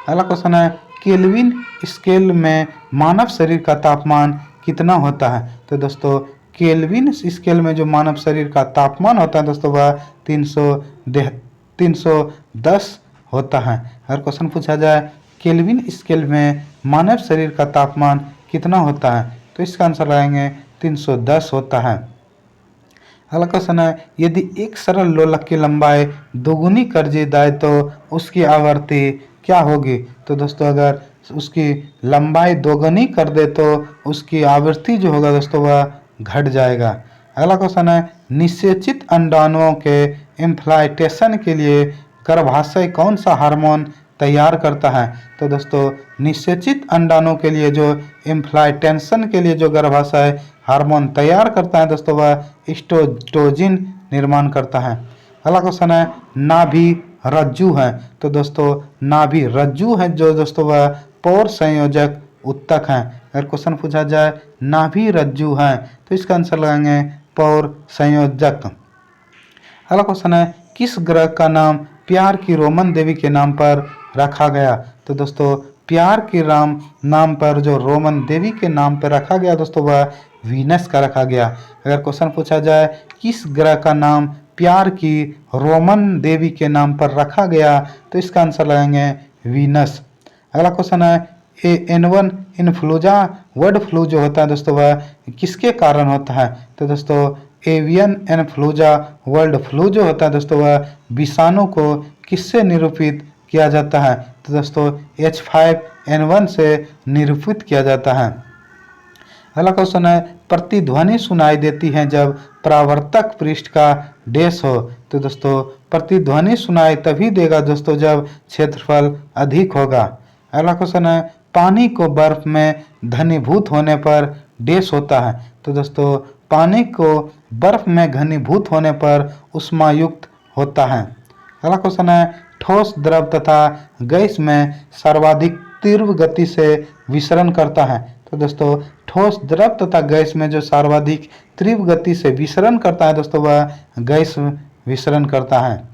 अगला क्वेश्चन है केल्विन स्केल में मानव शरीर का तापमान कितना होता है, तो दोस्तों केल्विन स्केल में जो मानव शरीर का तापमान होता है दोस्तों वह 310 होता है। अगर क्वेश्चन पूछा जाए केल्विन स्केल में मानव शरीर का तापमान कितना होता है, तो इसका आंसर लगाएंगे 310 होता है। अगला क्वेश्चन है यदि एक सरल लोलक की लंबाई दोगुनी कर दी जाए तो उसकी आवृत्ति क्या होगी, तो दोस्तों अगर उसकी लंबाई दोगुनी कर दे तो उसकी आवृत्ति जो होगा दोस्तों वह घट जाएगा। अगला क्वेश्चन है निषेचित अंडाणुओं के इम्प्लांटेशन के लिए गर्भाशय कौन सा हार्मोन तैयार करता है, तो दोस्तों निषेचित अंडाणु के लिए जो इम्प्लांटेशन के लिए जो गर्भाशय हार्मोन तैयार करता है दोस्तों वह एस्ट्रोजन निर्माण करता है। अगला क्वेश्चन है नाभि रज्जु है, तो दोस्तों नाभि रज्जु है जो दोस्तों वह पौर संयोजक उत्तक है। अगर क्वेश्चन पूछा जाए नाभि रज्जु है तो इसका आंसर लगाएंगे पौर संयोजक। अगला क्वेश्चन है किस ग्रह का नाम प्यार की रोमन देवी के नाम पर रखा गया, तो दोस्तों प्यार की नाम पर जो रोमन देवी के नाम पर रखा गया दोस्तों वह वीनस का रखा गया। अगर क्वेश्चन पूछा जाए किस ग्रह का नाम प्यार की रोमन देवी के नाम पर रखा गया तो इसका आंसर लगाएंगे वीनस। अगला क्वेश्चन है एनवन इन्फ्लुएंजा बर्ड फ्लू जो होता है दोस्तों वह किसके कारण होता है, तो दोस्तों एवियन इन्फ्लुएंजा बर्ड फ्लू जो होता है दोस्तों वह विषाणु को किससे निरूपित किया जाता है, तो दोस्तों H5N1 से निरूपित किया जाता है। अगला क्वेश्चन है प्रतिध्वनि सुनाई देती है जब परावर्तक पृष्ठ का डैश हो, तो दोस्तों प्रतिध्वनि सुनाई तभी देगा दोस्तों जब क्षेत्रफल अधिक होगा। अगला क्वेश्चन है पानी को बर्फ में घनीभूत होने पर डैश होता है, तो दोस्तों पानी को बर्फ में घनीभूत होने पर ऊष्मायुक्त होता है। अगला क्वेश्चन है ठोस द्रव तथा गैस में सर्वाधिक तीव्र गति से विसरण करता है, तो दोस्तों ठोस द्रव तथा गैस में जो सर्वाधिक तीव्र गति से विसरण करता है दोस्तों वह गैस विसरण करता है।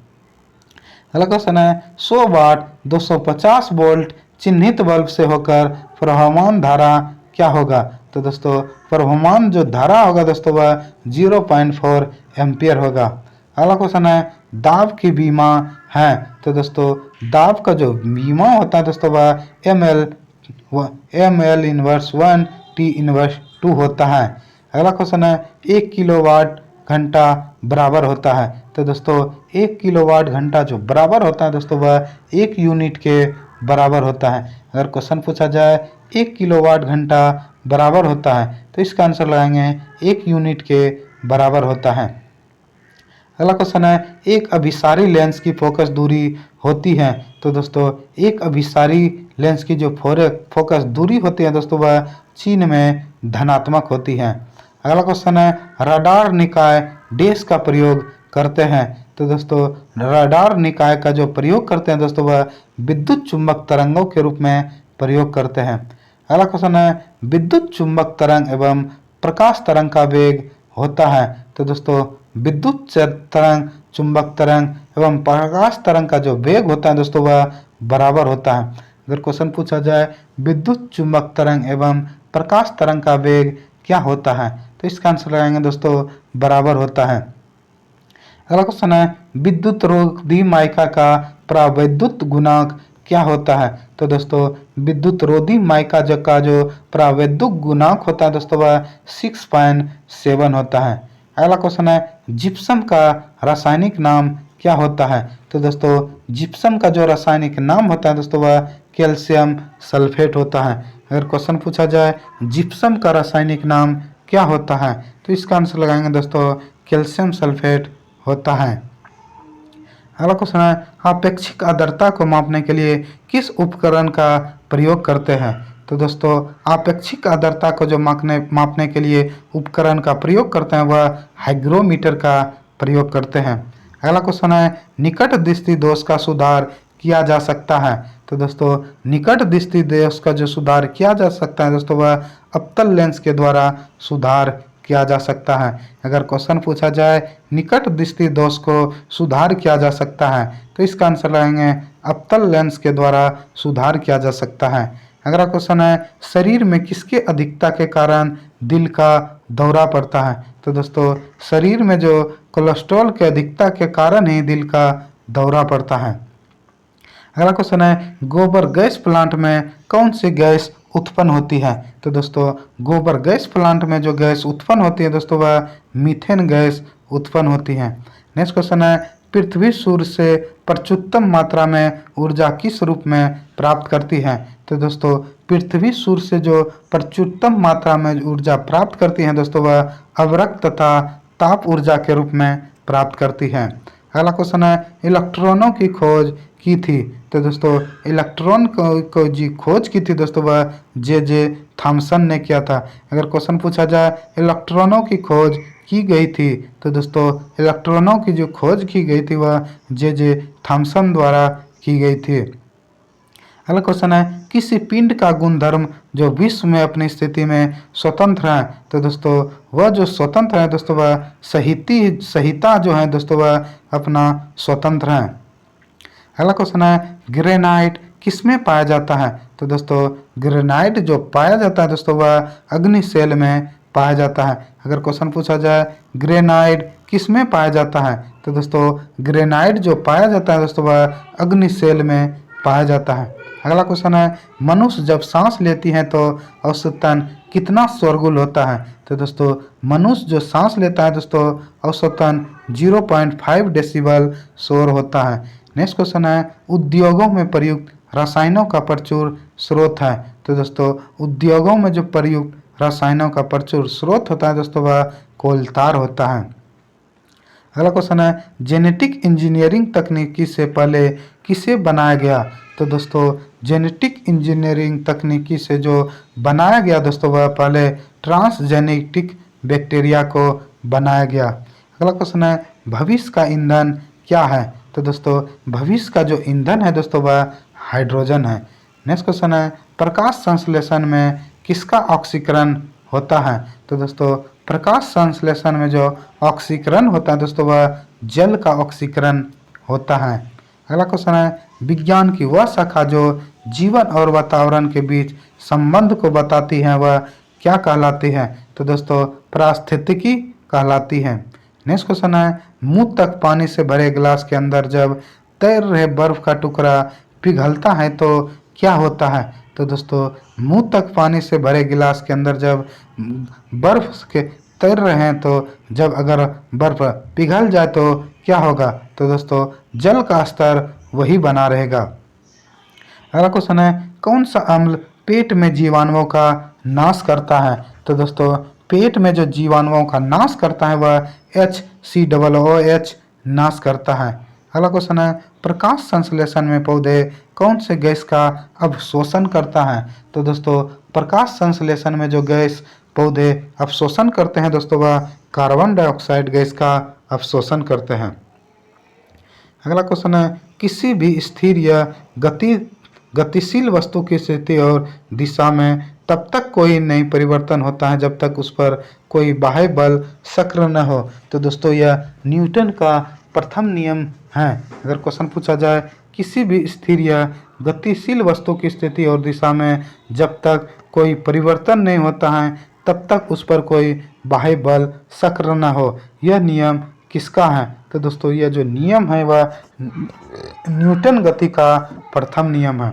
अगला क्वेश्चन है 100 वाट 250 वोल्ट चिन्हित बल्ब से होकर प्रवहमान धारा क्या होगा। तो दोस्तों प्रवहमान जो धारा होगा दोस्तों वह 0.4 एम्पियर होगा। अगला क्वेश्चन है दाब की बीमा है। तो दोस्तों दाब का जो बीमा होता है दोस्तों वह M L inverse 1 T inverse 2 होता है। अगला क्वेश्चन है 1 किलोवाट घंटा बराबर होता है। तो दोस्तों 1 किलोवाट घंटा जो बराबर होता है दोस्तों वह 1 यूनिट के बराबर होता है। अगर क्वेश्चन पूछा जाए 1 किलोवाट घंटा बराबर होता है तो इसका आंसर लगाएंगे 1 यूनिट के बराबर होता है। अगला क्वेश्चन है एक अभिसारी लेंस की फोकस दूरी होती है। तो दोस्तों एक अभिसारी लेंस की जो फोकस दूरी होती है दोस्तों वह चीन में धनात्मक होती है। अगला क्वेश्चन है रडार निकाय डैश का प्रयोग करते हैं। तो दोस्तों रडार निकाय का जो प्रयोग करते हैं दोस्तों वह विद्युत चुंबक तरंगों के रूप में प्रयोग करते हैं। अगला क्वेश्चन है विद्युत चुंबक तरंग एवं प्रकाश तरंग का वेग होता है। तो दोस्तों विद्युत तरंग चुंबक तरंग एवं प्रकाश तरंग का जो वेग होता है दोस्तों वह बराबर होता है। अगर क्वेश्चन पूछा जाए विद्युत चुंबक तरंग एवं प्रकाश तरंग का वेग क्या होता है तो इसका आंसर लगाएंगे दोस्तों बराबर होता है। अगला क्वेश्चन है विद्युत रोधी माइका का प्रावैद्युत गुणांक क्या होता है। तो दोस्तों विद्युत रोधी माइका का जो प्रावैद्युत गुणांक होता है दोस्तों वह 6.7 होता है। अगला क्वेश्चन है जिप्सम का रासायनिक नाम क्या होता है। तो दोस्तों जिप्सम का जो रासायनिक नाम होता है दोस्तों वह कैल्शियम सल्फेट होता है। अगर क्वेश्चन पूछा जाए जिप्सम का रासायनिक नाम क्या होता है तो इसका आंसर लगाएंगे दोस्तों कैल्शियम सल्फेट होता है। अगला क्वेश्चन है आपेक्षिक आर्द्रता को मापने के लिए किस उपकरण का प्रयोग करते हैं। तो दोस्तों आपेक्षिक आर्द्रता को जो मापने के लिए उपकरण का प्रयोग करते हैं वह हाइग्रोमीटर का प्रयोग करते हैं। अगला क्वेश्चन है निकट दृष्टि दोष का सुधार किया जा सकता है। तो दोस्तों निकट दृष्टि दोष का जो सुधार किया जा सकता है दोस्तों वह अवतल लेंस के द्वारा सुधार किया जा सकता है। अगर क्वेश्चन पूछा जाए निकट दृष्टि दोष को सुधार किया जा सकता है तो इसका आंसर लगाएंगे अवतल लेंस के द्वारा सुधार किया जा सकता है। अगला क्वेश्चन है शरीर में किसके अधिकता के कारण दिल का दौरा पड़ता है। तो दोस्तों शरीर में जो कोलेस्ट्रॉल के अधिकता के कारण ही दिल का दौरा पड़ता है। अगला क्वेश्चन है गोबर गैस प्लांट में कौन सी गैस उत्पन्न होती है। तो दोस्तों गोबर गैस प्लांट में जो गैस उत्पन्न होती है दोस्तों वह मीथेन गैस उत्पन्न होती है। नेक्स्ट क्वेश्चन है पृथ्वी सूर्य से प्रचुरतम मात्रा में ऊर्जा किस रूप में प्राप्त करती है। तो दोस्तों पृथ्वी सूर्य से जो प्रचुरतम मात्रा में ऊर्जा प्राप्त करती है दोस्तों वह अवरक्त तथा ताप ऊर्जा के रूप में प्राप्त करती है। अगला क्वेश्चन है इलेक्ट्रॉनों की खोज की थी। तो दोस्तों इलेक्ट्रॉन को जी खोज की थी दोस्तों वह जे थॉमसन ने किया था। अगर क्वेश्चन पूछा जाए इलेक्ट्रॉनों की खोज की गई थी तो दोस्तों इलेक्ट्रॉनों की जो खोज की गई थी वह जे थॉमसन द्वारा की गई थी। अगला क्वेश्चन है किसी पिंड का गुणधर्म जो विश्व में अपनी स्थिति में स्वतंत्र है। तो दोस्तों वह जो स्वतंत्र है दोस्तों वह सहिता जो है दोस्तों वह अपना स्वतंत्र है। अगला क्वेश्चन है ग्रेनाइट किसमें पाया जाता है। तो दोस्तों ग्रेनाइट जो पाया जाता है दोस्तों वह अग्निशैल में पाया जाता है। अगर क्वेश्चन पूछा जाए ग्रेनाइट किसमें पाया जाता है तो दोस्तों ग्रेनाइट जो पाया जाता है दोस्तों वह अग्निशैल में पाया जाता है। अगला क्वेश्चन है मनुष्य जब सांस लेती है तो औसतन कितना शोरगुल होता है। तो दोस्तों मनुष्य जो सांस लेता है दोस्तों औसतन 0.5 डेसिबल शोर होता है। नेक्स्ट क्वेश्चन है उद्योगों में प्रयुक्त रसायनों का प्रचुर स्रोत है। तो दोस्तों उद्योगों में जो प्रयुक्त रसायनों का प्रचुर स्रोत होता है दोस्तों वह कोलतार होता है। अगला क्वेश्चन है जेनेटिक इंजीनियरिंग तकनीकी से पहले किसे बनाया गया। तो दोस्तों जेनेटिक इंजीनियरिंग तकनीकी से जो बनाया गया दोस्तों वह पहले ट्रांसजेनेटिक बैक्टीरिया को बनाया गया। अगला क्वेश्चन है भविष्य का ईंधन क्या है। तो दोस्तों भविष्य का जो ईंधन है दोस्तों वह हाइड्रोजन है। नेक्स्ट क्वेश्चन है प्रकाश संश्लेषण में किसका ऑक्सीकरण होता है। तो दोस्तों प्रकाश संश्लेषण में जो ऑक्सीकरण होता है दोस्तों वह जल का ऑक्सीकरण होता है। अगला क्वेश्चन है, विज्ञान की वह शाखा जो जीवन और वातावरण के बीच संबंध को बताती है वह क्या कहलाती है? तो दोस्तों पारिस्थितिकी कहलाती है। नेक्स्ट क्वेश्चन है, मुंह तक पानी से भरे गिलास के अंदर जब तैर रहे बर्फ का टुकड़ा पिघलता है तो क्या होता है? तो दोस्तों मुंह तक पानी से भरे गिलास के अंदर जब बर्फ के तैर रहे हैं तो जब अगर बर्फ पिघल जाए तो क्या होगा? तो दोस्तों जल का स्तर वही बना रहेगा। अगला क्वेश्चन है, कौन सा अम्ल पेट में जीवाणुओं का नाश करता है? तो दोस्तों पेट में जो जीवाणुओं का नाश करता है वह HCOOH नाश करता है। अगला क्वेश्चन है, प्रकाश संश्लेषण में पौधे कौन से गैस का अवशोषण करता है? तो दोस्तों प्रकाश संश्लेषण में जो गैस पौधे अवशोषण करते हैं दोस्तों वह कार्बन डाइऑक्साइड गैस का अवशोषण करते हैं। अगला क्वेश्चन है, किसी भी स्थिर या गतिशील वस्तु की स्थिति और दिशा में तब तक कोई नहीं परिवर्तन होता है जब तक उस पर कोई बाह्य बल सक्रिय न हो। तो दोस्तों यह न्यूटन का प्रथम नियम है। अगर क्वेश्चन पूछा जाए, किसी भी स्थिर या गतिशील वस्तु की स्थिति और दिशा में जब तक कोई परिवर्तन नहीं होता है तब तक उस पर कोई बाह्य बल सक्रिय न हो, यह नियम किसका है? तो दोस्तों यह जो नियम है वह न्यूटन गति का प्रथम नियम है।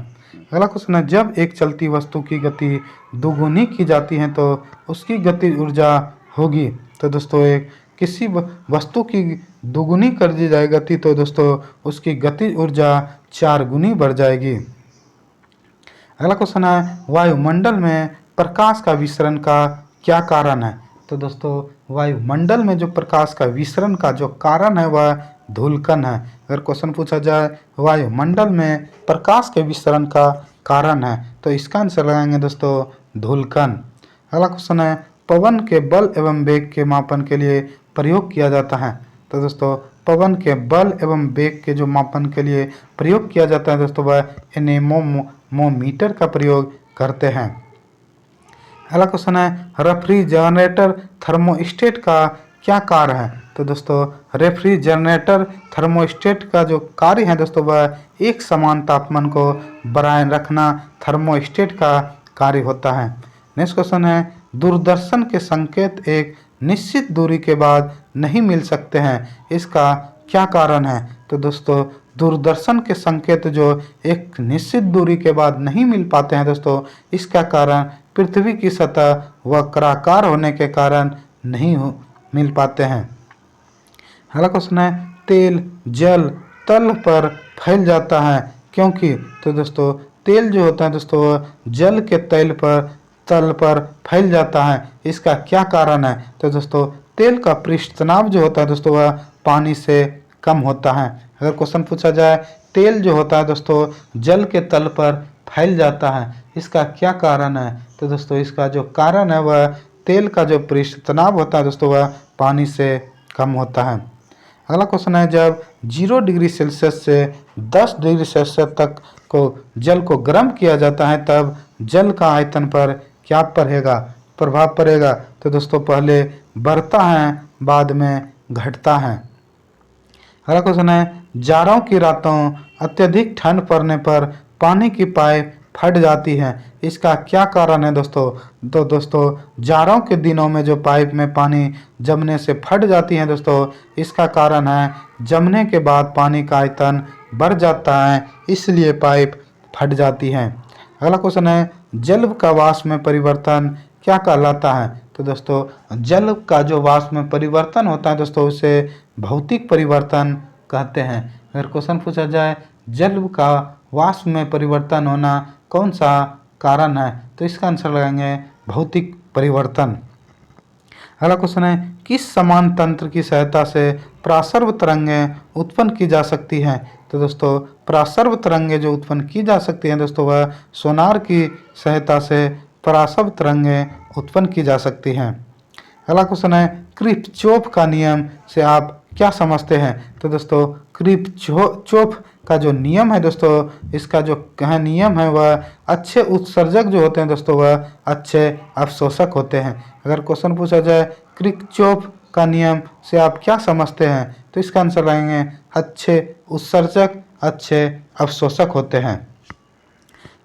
अगला क्वेश्चन है, जब एक चलती वस्तु की गति दोगुनी की जाती है तो उसकी गति ऊर्जा होगी। तो दोस्तों एक किसी वस्तु की दोगुनी कर दी जाए गति तो दोस्तों उसकी गति ऊर्जा 4 गुनी बढ़ जाएगी। अगला क्वेश्चन है, वायुमंडल में प्रकाश का विसरण का क्या कारण है? तो दोस्तों वायुमंडल में जो प्रकाश का विसरण का जो कारण है वह धूलकण है। अगर क्वेश्चन पूछा जाए वायुमंडल में प्रकाश के विसरण का कारण है तो इसका आंसर लगाएंगे दोस्तों धूलकण। अगला क्वेश्चन है, पवन के बल एवं वेग के मापन के लिए प्रयोग किया जाता है। तो दोस्तों पवन के बल एवं वेग के जो मापन के लिए प्रयोग किया जाता है दोस्तों वह एनेमोमीटर का प्रयोग करते हैं। अगला क्वेश्चन है, रेफ्रिजरेटर थर्मोस्टेट का क्या कार्य है? तो दोस्तों रेफ्रिजरेटर थर्मोस्टेट का जो कार्य है दोस्तों वह एक समान तापमान को बनाए रखना थर्मोस्टेट का कार्य होता है। नेक्स्ट क्वेश्चन है, दूरदर्शन के संकेत एक निश्चित दूरी के बाद नहीं मिल सकते हैं, इसका क्या कारण है? तो दोस्तों दूरदर्शन के संकेत जो एक निश्चित दूरी के बाद नहीं मिल पाते हैं दोस्तों इसका कारण पृथ्वी की सतह वक्राकार होने के कारण नहीं मिल पाते हैं। अगला क्वेश्चन है, तेल जल तल पर फैल जाता है क्योंकि? तो दोस्तों तेल जो होता है दोस्तों वह जल के तल पर फैल जाता है, इसका क्या कारण है? तो दोस्तों तेल का पृष्ठ तनाव जो होता है दोस्तों वह पानी से कम होता है। अगर क्वेश्चन पूछा जाए तेल जो होता है दोस्तों जल के तल पर फैल जाता है, इसका क्या कारण है? तो दोस्तों इसका जो कारण है वह तेल का जो पृष्ठ तनाव होता है दोस्तों वह पानी से कम होता है। अगला क्वेश्चन है, जब 0 डिग्री सेल्सियस से 10 डिग्री सेल्सियस तक को जल को गर्म किया जाता है तब जल का आयतन पर क्या प्रभाव पड़ेगा? तो दोस्तों पहले बढ़ता है बाद में घटता है। अगला क्वेश्चन है, जाड़ों की रातों अत्यधिक ठंड पड़ने पर पानी की पाइप फट जाती है, इसका क्या कारण है दोस्तों? तो दोस्तों जाड़ों के दिनों में जो पाइप में पानी जमने से फट जाती है दोस्तों इसका कारण है जमने के बाद पानी का आयतन बढ़ जाता है इसलिए पाइप फट जाती है। अगला क्वेश्चन है, जल का वाष्प में परिवर्तन क्या कहलाता है? तो दोस्तों जल का जो वाष्प में परिवर्तन होता है दोस्तों उसे भौतिक परिवर्तन कहते हैं। अगर क्वेश्चन पूछा जाए जल का वाष्प में परिवर्तन होना कौन सा कारण है तो इसका आंसर लगाएंगे भौतिक परिवर्तन। अगला क्वेश्चन है, किस समान तंत्र की सहायता से प्रासर्व तरंगें उत्पन्न की जा सकती हैं? तो दोस्तों प्रासर्व तरंगें जो उत्पन्न की जा सकती हैं दोस्तों वह सोनार की सहायता से प्रासर्व तरंगें उत्पन्न की जा सकती हैं। अगला क्वेश्चन है, किरचॉफ का नियम से आप क्या समझते हैं? तो दोस्तों किरचॉफ का जो नियम है दोस्तों इसका जो नियम है वह अच्छे उत्सर्जक जो होते हैं दोस्तों वह अच्छे अवशोषक होते हैं। अगर क्वेश्चन पूछा जाए किरचॉफ का नियम से आप क्या समझते हैं तो इसका आंसर लाएंगे अच्छे उत्सर्जक अच्छे अवशोषक होते हैं।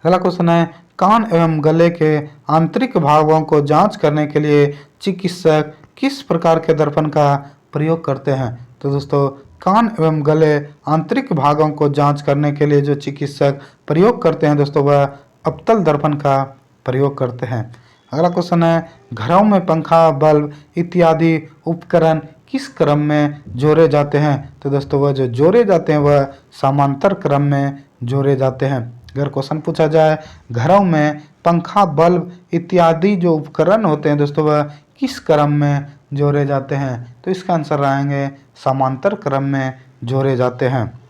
अगला क्वेश्चन है, कान एवं गले के आंतरिक भागों को जांच करने के लिए चिकित्सक किस प्रकार के दर्पण का प्रयोग करते हैं? तो दोस्तों, कान एवं गले आंतरिक भागों को जांच करने के लिए जो चिकित्सक प्रयोग करते हैं दोस्तों, वह अवतल दर्पण का प्रयोग करते हैं। अगला क्वेश्चन है, घरों में पंखा, बल्ब इत्यादि उपकरण किस क्रम में जोड़े जाते हैं? तो दोस्तों, वह जो जोड़े जाते हैं वह समांतर क्रम में जोड़े जाते हैं। अगर क्वेश्चन पूछा जाए घरों में पंखा, बल्ब इत्यादि जो उपकरण होते हैं दोस्तों, वह किस क्रम में जोड़े जाते हैं? तो इसका आंसर रहेंगे समांतर क्रम में जोड़े जाते हैं।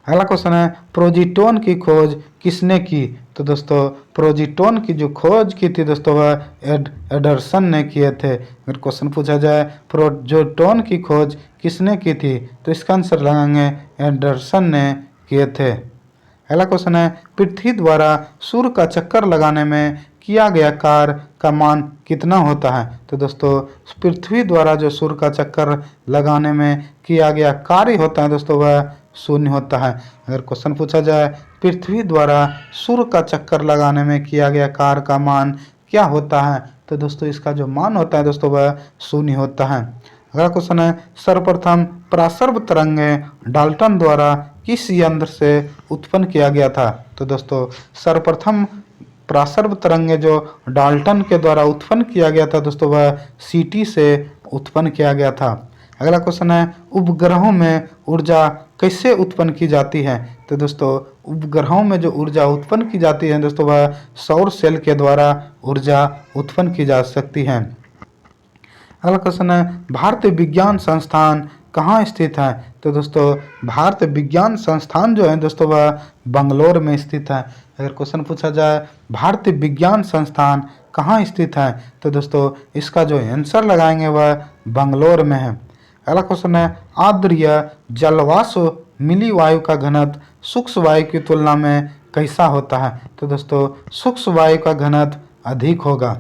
अगला क्वेश्चन है, प्रोजीटोन की खोज किसने की? तो दोस्तों, प्रोजीटोन की जो खोज की थी दोस्तों, वह एंडरसन ने किए थे। अगर क्वेश्चन पूछा जाए प्रोजीटोन की खोज किसने की थी? तो इसका आंसर लगाएंगे एंडरसन ने किए थे। अगला क्वेश्चन है, पृथ्वी द्वारा सूर्य का चक्कर लगाने में किया गया कार्य का मान कितना होता है? तो दोस्तों, पृथ्वी द्वारा जो सूर्य का चक्कर लगाने में किया गया कार्य होता है दोस्तों, वह शून्य होता है। अगर क्वेश्चन पूछा जाए पृथ्वी द्वारा सूर्य का चक्कर लगाने में किया गया कार्य का मान क्या होता है? तो दोस्तों, इसका जो मान होता है दोस्तों, वह शून्य होता है। अगला क्वेश्चन है, सर्वप्रथम परासर्व तरंगे डाल्टन द्वारा किस यंत्र से उत्पन्न किया गया था? तो दोस्तों, सर्वप्रथम परासर्व तरंगे जो डाल्टन के द्वारा उत्पन्न किया गया था दोस्तों, वह सीटी से उत्पन्न किया गया था। अगला क्वेश्चन है, उपग्रहों में ऊर्जा कैसे उत्पन्न की जाती है? तो दोस्तों, उपग्रहों में जो ऊर्जा उत्पन्न की जाती है दोस्तों, वह सौर सेल के द्वारा ऊर्जा उत्पन्न की जा सकती है। अगला क्वेश्चन है, भारतीय विज्ञान संस्थान कहाँ स्थित है? तो दोस्तों, भारतीय विज्ञान संस्थान जो है दोस्तों, वह बंगलोर में स्थित है। अगर क्वेश्चन पूछा जाए भारतीय विज्ञान संस्थान कहाँ स्थित है? तो दोस्तों, इसका जो आंसर लगाएंगे वह बंगलोर में है। अगला क्वेश्चन है, आर्द्रीय जलवाष्प मिली वायु का घनत्व शुष्क वायु की तुलना में कैसा होता है? तो दोस्तों, शुष्क वायु का घनत्व अधिक होगा।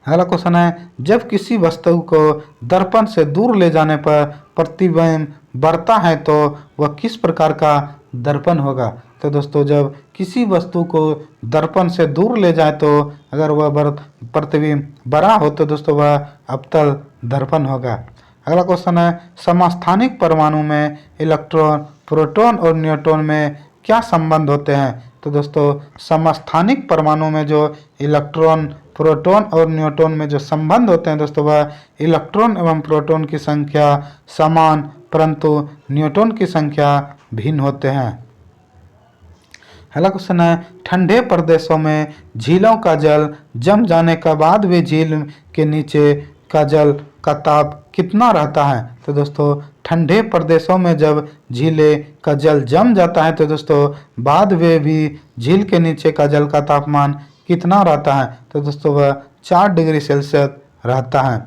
अगला क्वेश्चन है, जब किसी वस्तु को दर्पण से दूर ले जाने पर प्रतिबिंब बढ़ता है तो वह किस प्रकार का दर्पण होगा? तो दोस्तों, जब किसी वस्तु को दर्पण से दूर ले जाए तो अगर वह प्रतिबिंब बड़ा हो तो दोस्तों, वह अवतल दर्पण होगा। अगला क्वेश्चन है, समस्थानिक परमाणु में इलेक्ट्रॉन, प्रोटॉन और न्यूट्रॉन में क्या संबंध होते हैं? तो दोस्तों, समस्थानिक परमाणु में जो इलेक्ट्रॉन, प्रोटॉन और न्यूट्रॉन में जो संबंध होते हैं दोस्तों, वह इलेक्ट्रॉन एवं प्रोटॉन की संख्या समान परंतु न्यूट्रॉन की संख्या भिन्न होते हैं। अगला क्वेश्चन है, ठंडे प्रदेशों में झीलों का जल जम जाने के बाद वे झील के नीचे का जल का ताप कितना रहता है? तो दोस्तों, ठंडे प्रदेशों में जब झीलें का जल जम जाता है तो दोस्तों, बाद में भी झील के नीचे का जल का तापमान कितना रहता है? तो दोस्तों, वह 4 डिग्री सेल्सियस रहता है।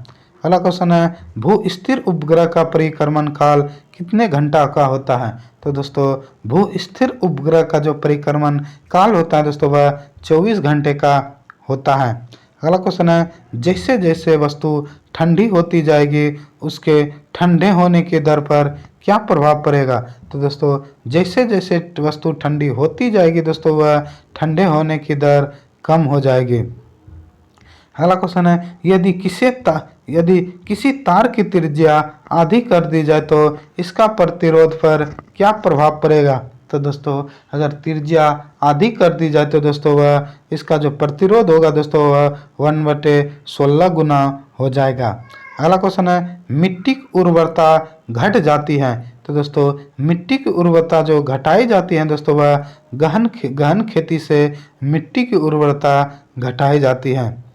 अगला क्वेश्चन है, भू स्थिर उपग्रह का परिक्रमण काल कितने घंटा का होता है? तो दोस्तों, भू स्थिर उपग्रह का जो परिक्रमण काल होता है दोस्तों, वह 24 घंटे का होता है। अगला क्वेश्चन है, जैसे जैसे वस्तु ठंडी होती जाएगी उसके ठंडे होने की दर पर क्या प्रभाव पड़ेगा? तो दोस्तों, जैसे जैसे वस्तु ठंडी होती जाएगी दोस्तों, वह ठंडे होने की दर कम हो जाएगी। अगला क्वेश्चन है, यदि किसी तार की त्रिज्या आधी कर दी जाए तो इसका प्रतिरोध पर क्या प्रभाव पड़ेगा? तो दोस्तों, अगर त्रिज्या आधी कर दी जाए तो दोस्तों, वह इसका जो प्रतिरोध होगा दोस्तों, वह 1/16 गुना हो जाएगा। अगला क्वेश्चन है, मिट्टी की उर्वरता घट जाती है। तो दोस्तों, मिट्टी की उर्वरता जो घटाई जाती है दोस्तों, वह गहन खेती से मिट्टी की उर्वरता घटाई जाती है।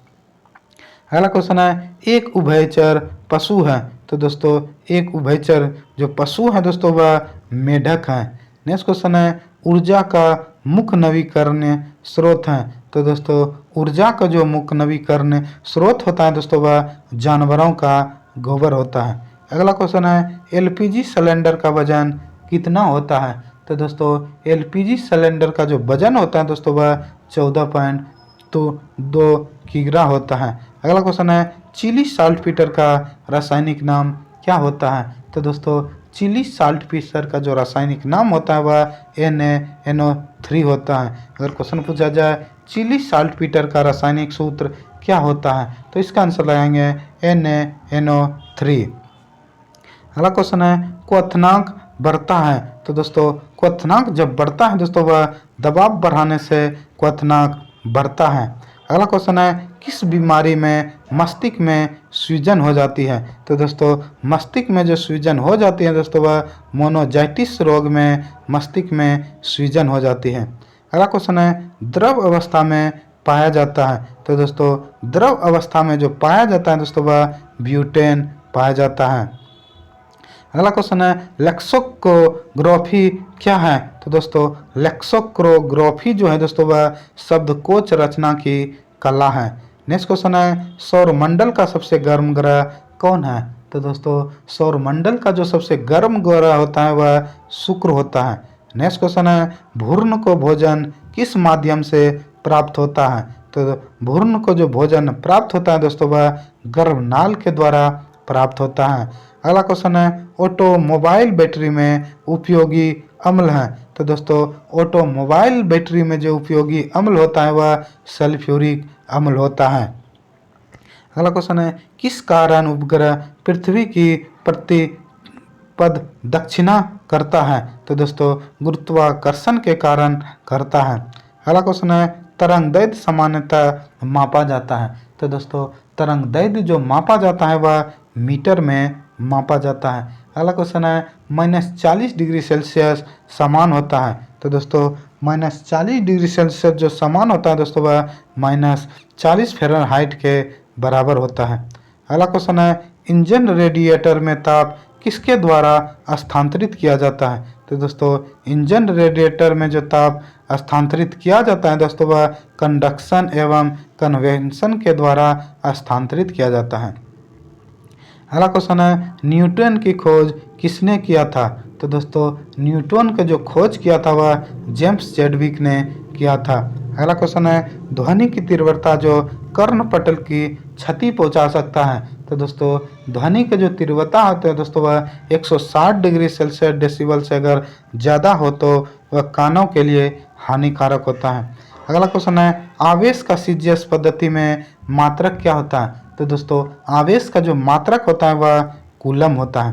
अगला क्वेश्चन है, एक उभयचर पशु है। तो दोस्तों, एक उभयचर जो पशु है दोस्तों, वह मेढक है। नेक्स्ट क्वेश्चन है, ऊर्जा का मुख्य नवीकरणीय स्रोत है। तो दोस्तों, ऊर्जा का जो मुख्य नवीकरणीय स्रोत होता है दोस्तों, वह जानवरों का गोबर होता है। अगला क्वेश्चन है, एलपीजी सिलेंडर का वजन कितना होता है? तो दोस्तों, एलपीजी सिलेंडर का जो वजन होता है दोस्तों, वह 14.2 किग्रा होता है। अगला क्वेश्चन है, चिली साल्टपीटर का रासायनिक नाम क्या होता है? तो दोस्तों, चिली साल्ट पीटर का जो रासायनिक नाम होता है वह NaNO3 होता है। अगर क्वेश्चन पूछा जाए चिली साल्ट पीटर का रासायनिक सूत्र क्या होता है, तो इसका आंसर लगाएंगे NaNO3। अगला क्वेश्चन है क्वथनांक बढ़ता है, तो दोस्तों क्वथनांक जब बढ़ता है दोस्तों वह दबाव बढ़ाने से क्वथनांक बढ़ता है। अगला क्वेश्चन है किस बीमारी में मस्तिष्क में सूजन हो जाती है, तो दोस्तों मस्तिष्क में जो सूजन हो जाती है दोस्तों वह मोनोजाइटिस रोग में मस्तिष्क में सूजन हो जाती है। अगला क्वेश्चन है द्रव अवस्था में पाया जाता है, तो दोस्तों द्रव अवस्था में जो पाया जाता है दोस्तों वह ब्यूटेन पाया जाता है। अगला क्वेश्चन है लेक्सोग्राफी क्या है, तो दोस्तों लेक्सोग्राफी जो है दोस्तों वह शब्दकोश रचना की कला है। नेक्स्ट क्वेश्चन है सौरमंडल का सबसे गर्म ग्रह कौन है, तो दोस्तों सौरमंडल का जो सबसे गर्म ग्रह होता है वह शुक्र होता है। नेक्स्ट क्वेश्चन है भ्रूण को भोजन किस माध्यम से प्राप्त होता है, तो भ्रूण को जो भोजन प्राप्त होता है दोस्तों वह गर्भनाल के द्वारा प्राप्त होता है। अगला क्वेश्चन है ऑटोमोबाइल बैटरी में उपयोगी अम्ल है, तो दोस्तों ऑटोमोबाइल बैटरी में जो उपयोगी अम्ल होता है वह सल्फ्यूरिक अम्ल होता है। अगला क्वेश्चन है किस कारण उपग्रह पृथ्वी की प्रतिपद दक्षिणा करता है, तो दोस्तों गुरुत्वाकर्षण के कारण करता है। अगला क्वेश्चन है तरंग दैर्घ्य सामान्यतः मापा जाता है, तो दोस्तों तरंग दैर्घ्य जो मापा जाता है वह मीटर में मापा जाता है। अगला क्वेश्चन है -40 डिग्री सेल्सियस समान होता है, तो दोस्तों -40 डिग्री सेल्सियस जो समान होता है दोस्तों वह -40 फ़ारेनहाइट के बराबर होता है। अगला क्वेश्चन है इंजन रेडिएटर में ताप किसके द्वारा स्थानांतरित किया जाता है, तो दोस्तों इंजन रेडिएटर में जो ताप स्थानांतरित किया जाता है दोस्तों वह कंडक्शन एवं कन्वेक्शन के द्वारा स्थानांतरित किया जाता है। अगला क्वेश्चन है न्यूटन की खोज किसने किया था, तो दोस्तों न्यूटन का जो खोज किया था वह जेम्स चैडविक ने किया था। अगला क्वेश्चन है ध्वनि की तीव्रता जो कर्णपटल की क्षति पहुंचा सकता है, तो दोस्तों ध्वनि का जो तीव्रता होता है दोस्तों वह 160 डिग्री सेल्सियस डेसिबल से अगर ज़्यादा हो तो वह कानों के लिए हानिकारक होता है। अगला क्वेश्चन है आवेश का सीजीएस पद्धति में मात्रक क्या होता है, तो दोस्तों आवेश का जो मात्रक होता है वह कूलम होता है।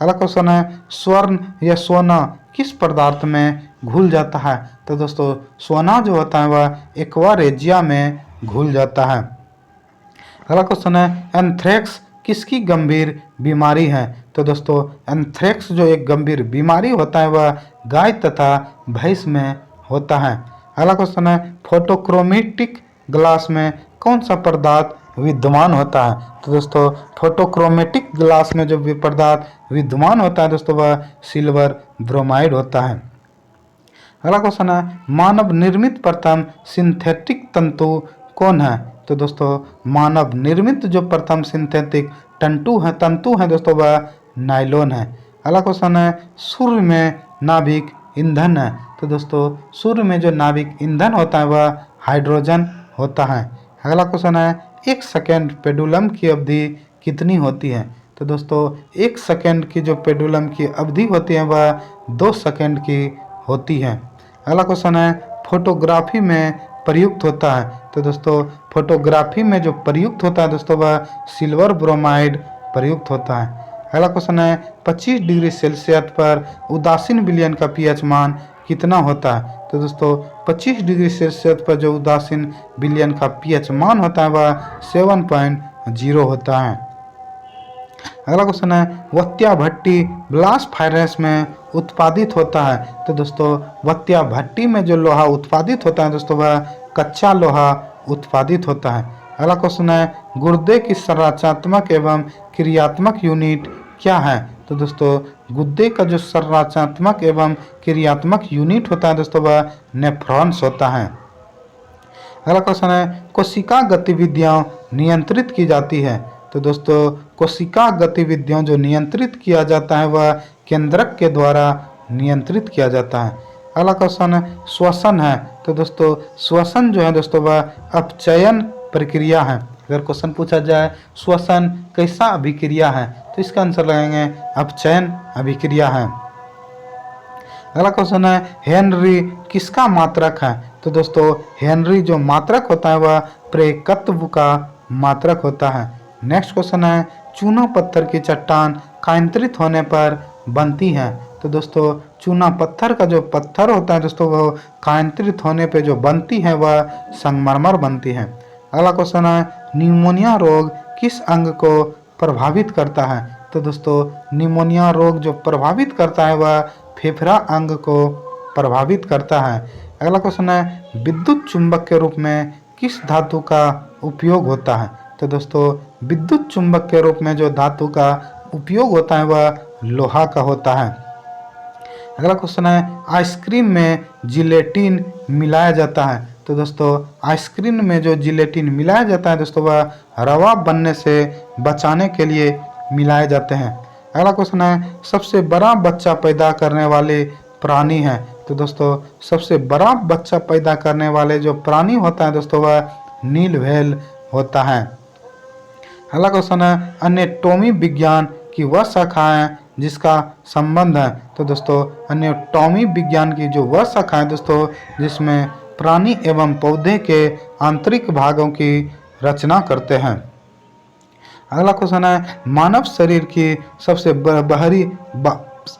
अगला क्वेश्चन है स्वर्ण या सोना किस पदार्थ में घुल जाता है, तो दोस्तों सोना जो होता है वह एक्वा रेजिया में घुल जाता है। अगला क्वेश्चन है एंथ्रेक्स किसकी गंभीर बीमारी है, तो दोस्तों एंथ्रेक्स जो एक गंभीर बीमारी होता है वह गाय तथा भैंस में होता है। अगला क्वेश्चन है फोटोक्रोमेटिक ग्लास में कौन सा पदार्थ विद्यमान होता है, तो दोस्तों फोटोक्रोमेटिक ग्लास में जो भी पदार्थ विद्यमान होता है दोस्तों वह सिल्वर ब्रोमाइड होता है। अगला क्वेश्चन है मानव निर्मित प्रथम सिंथेटिक तंतु कौन है, तो दोस्तों मानव निर्मित जो प्रथम सिंथेटिक तंतु है दोस्तों वह नायलॉन है। अगला क्वेश्चन है सूर्य में नाभिक ईंधन है, तो दोस्तों सूर्य में जो नाभिक ईंधन होता है वह हाइड्रोजन होता है। अगला क्वेश्चन है एक सेकेंड पेंडुलम की अवधि कितनी होती है, तो दोस्तों एक सेकेंड की जो पेंडुलम की अवधि होती है वह 2 सेकेंड की होती है। अगला क्वेश्चन है फोटोग्राफी में प्रयुक्त होता है, तो दोस्तों फोटोग्राफी में जो प्रयुक्त होता है दोस्तों वह सिल्वर ब्रोमाइड प्रयुक्त होता है। अगला क्वेश्चन है 25 डिग्री सेल्सियस पर उदासीन विलयन का पीएच मान कितना होता है, तो दोस्तों 25 डिग्री सेल्सियस पर जो उदासीन विलयन का पीएच मान होता है वह 7.0 होता है। अगला क्वेश्चन है वत्या भट्टी ब्लास्ट फायरेस में उत्पादित होता है, तो दोस्तों वत्या भट्टी में जो लोहा उत्पादित होता है दोस्तों वह कच्चा लोहा उत्पादित होता है। अगला क्वेश्चन है गुर्दे की संरचनात्मक एवं क्रियात्मक यूनिट क्या है, तो दोस्तों गुर्दे का जो संरचनात्मक एवं क्रियात्मक यूनिट होता है दोस्तों वह नेफ्रॉन्स होता है। अगला क्वेश्चन है कोशिका गतिविधियां नियंत्रित की जाती है, तो दोस्तों कोशिका गतिविधियों जो नियंत्रित किया जाता है वह केंद्रक के द्वारा नियंत्रित किया जाता है। अगला क्वेश्चन है श्वसन है, तो दोस्तों श्वसन जो है दोस्तों वह अपचयन प्रक्रिया है। अगर क्वेश्चन पूछा जाए श्वसन कैसा अभिक्रिया है, तो इसका आंसर लगाएंगे अपचयन अभिक्रिया है। अगला क्वेश्चन है हेनरी किसका मात्रक है, तो दोस्तों हेनरी जो मात्रक होता है वह प्रेकत्व का मात्रक होता है। नेक्स्ट क्वेश्चन है चूना पत्थर की चट्टान कायांतरित होने पर बनती है, तो दोस्तों चूना पत्थर का जो पत्थर होता है दोस्तों वो कायांतरित होने पे जो बनती है वह संगमरमर बनती है। अगला क्वेश्चन है निमोनिया रोग किस अंग को प्रभावित करता है, तो दोस्तों निमोनिया रोग जो प्रभावित करता है वह फेफड़ा अंग को प्रभावित करता है। अगला क्वेश्चन है विद्युत चुंबक के रूप में किस धातु का उपयोग होता है, तो दोस्तों विद्युत चुंबक के रूप में जो धातु का उपयोग होता है वह लोहा का होता है। अगला क्वेश्चन है आइसक्रीम में जिलेटिन मिलाया जाता है, तो दोस्तों आइसक्रीम में जो जिलेटिन मिलाया जाता है दोस्तों वह रवा बनने से बचाने के लिए मिलाए जाते हैं। अगला क्वेश्चन है सबसे बड़ा बच्चा पैदा करने वाले प्राणी है, तो दोस्तों सबसे बड़ा बच्चा पैदा करने वाले जो प्राणी होता है दोस्तों वह नील व्हेल होता है। अगला क्वेश्चन है एनाटॉमी विज्ञान की वह शाखा है जिसका संबंध है, तो दोस्तों एनाटॉमी विज्ञान की जो वह शाखा है दोस्तों जिसमें प्राणी एवं पौधे के आंतरिक भागों की रचना करते हैं। अगला क्वेश्चन है मानव शरीर की सबसे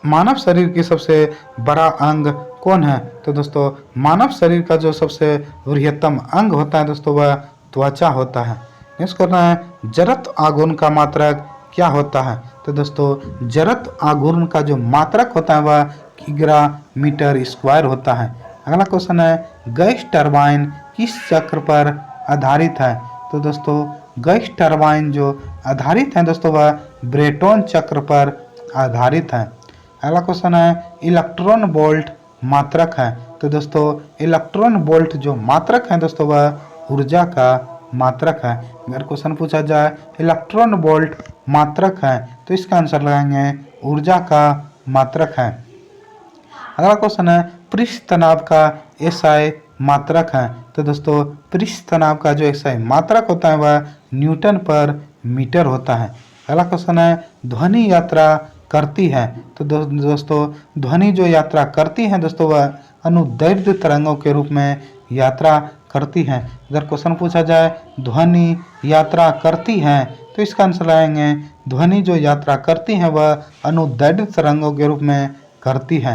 मानव शरीर की सबसे बड़ा अंग कौन है, तो दोस्तों मानव शरीर का जो सबसे बृहत्तम अंग होता है दोस्तों वह त्वचा होता है। नेक्स्ट करना है जरत आघूर्ण का मात्रक क्या होता है, तो दोस्तों जरत आघूर्ण का जो मात्रक होता है वह किग्रा मीटर स्क्वायर होता है। अगला क्वेश्चन है गैस टरबाइन किस चक्र पर आधारित है, तो दोस्तों गैस टरबाइन जो आधारित है दोस्तों वह ब्रेटोन चक्र पर आधारित है। अगला क्वेश्चन है इलेक्ट्रॉन वोल्ट मात्रक है, तो दोस्तों इलेक्ट्रॉन वोल्ट जो मात्रक है दोस्तों वह ऊर्जा का मात्रक है। अगर क्वेश्चन पूछा जाए इलेक्ट्रॉन वोल्ट मात्रक है तो इसका आंसर लगाएंगे ऊर्जा का मात्रक है। अगला क्वेश्चन है पृष्ठ तनाव का एसआई मात्रक है, तो दोस्तों पृष्ठ तनाव का जो एसआई मात्रक होता है वह न्यूटन पर मीटर होता है। अगला क्वेश्चन है ध्वनि यात्रा करती है, तो दोस्तों ध्वनि जो यात्रा करती है दोस्तों वह अनुदैर्ध्य तरंगों के रूप में यात्रा करती है। अगर क्वेश्चन पूछा जाए ध्वनि यात्रा करती है तो इसका आंसर लगाएंगे ध्वनि जो यात्रा करती है वह अनुदैर्ध्य तरंगों के रूप में करती है।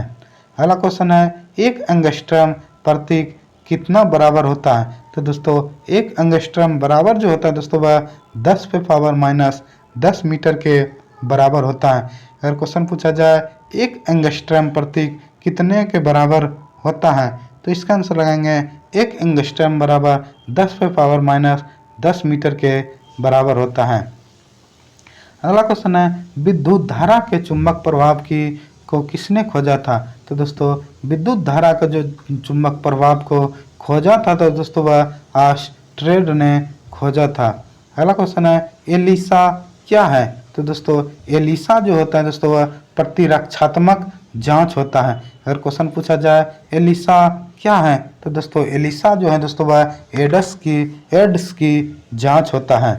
अगला क्वेश्चन है एक एंगस्ट्रम प्रतीक कितना बराबर होता है, तो दोस्तों एक एंगस्ट्रम बराबर जो होता है दोस्तों वह 10⁻⁻10 मीटर के बराबर होता है। अगर क्वेश्चन पूछा जाए एक एंगस्ट्रम प्रतीक कितने के बराबर होता है तो इसका आंसर लगाएंगे एक एंगस्ट्रम बराबर 10⁻⁻10 मीटर के बराबर होता है। अगला क्वेश्चन है विद्युत धारा के चुंबक प्रभाव को किसने खोजा था, तो दोस्तों विद्युत धारा का जो चुंबक प्रभाव को खोजा था तो दोस्तों वह आर्मस्ट्रांग ने खोजा था। अगला क्वेश्चन है एलिसा क्या है, तो दोस्तों एलिसा जो होता है दोस्तों वह प्रतिरक्षात्मक जांच होता है। अगर क्वेश्चन पूछा जाए एलिसा क्या है तो दोस्तों एलिसा जो है दोस्तों वह एड्स की जांच होता है।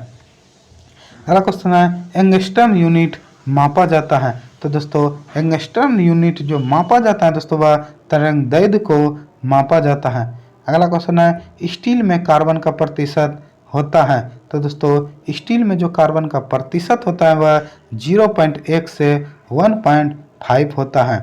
अगला क्वेश्चन है एंगस्ट्रम यूनिट मापा जाता है, तो दोस्तों एंगस्ट्रम यूनिट जो मापा जाता है दोस्तों वह तरंगदैर्ध्य को मापा जाता है। अगला क्वेश्चन है स्टील में कार्बन का प्रतिशत होता है, तो दोस्तों स्टील में जो कार्बन का प्रतिशत होता है वह 0.1 से 1.5 होता है।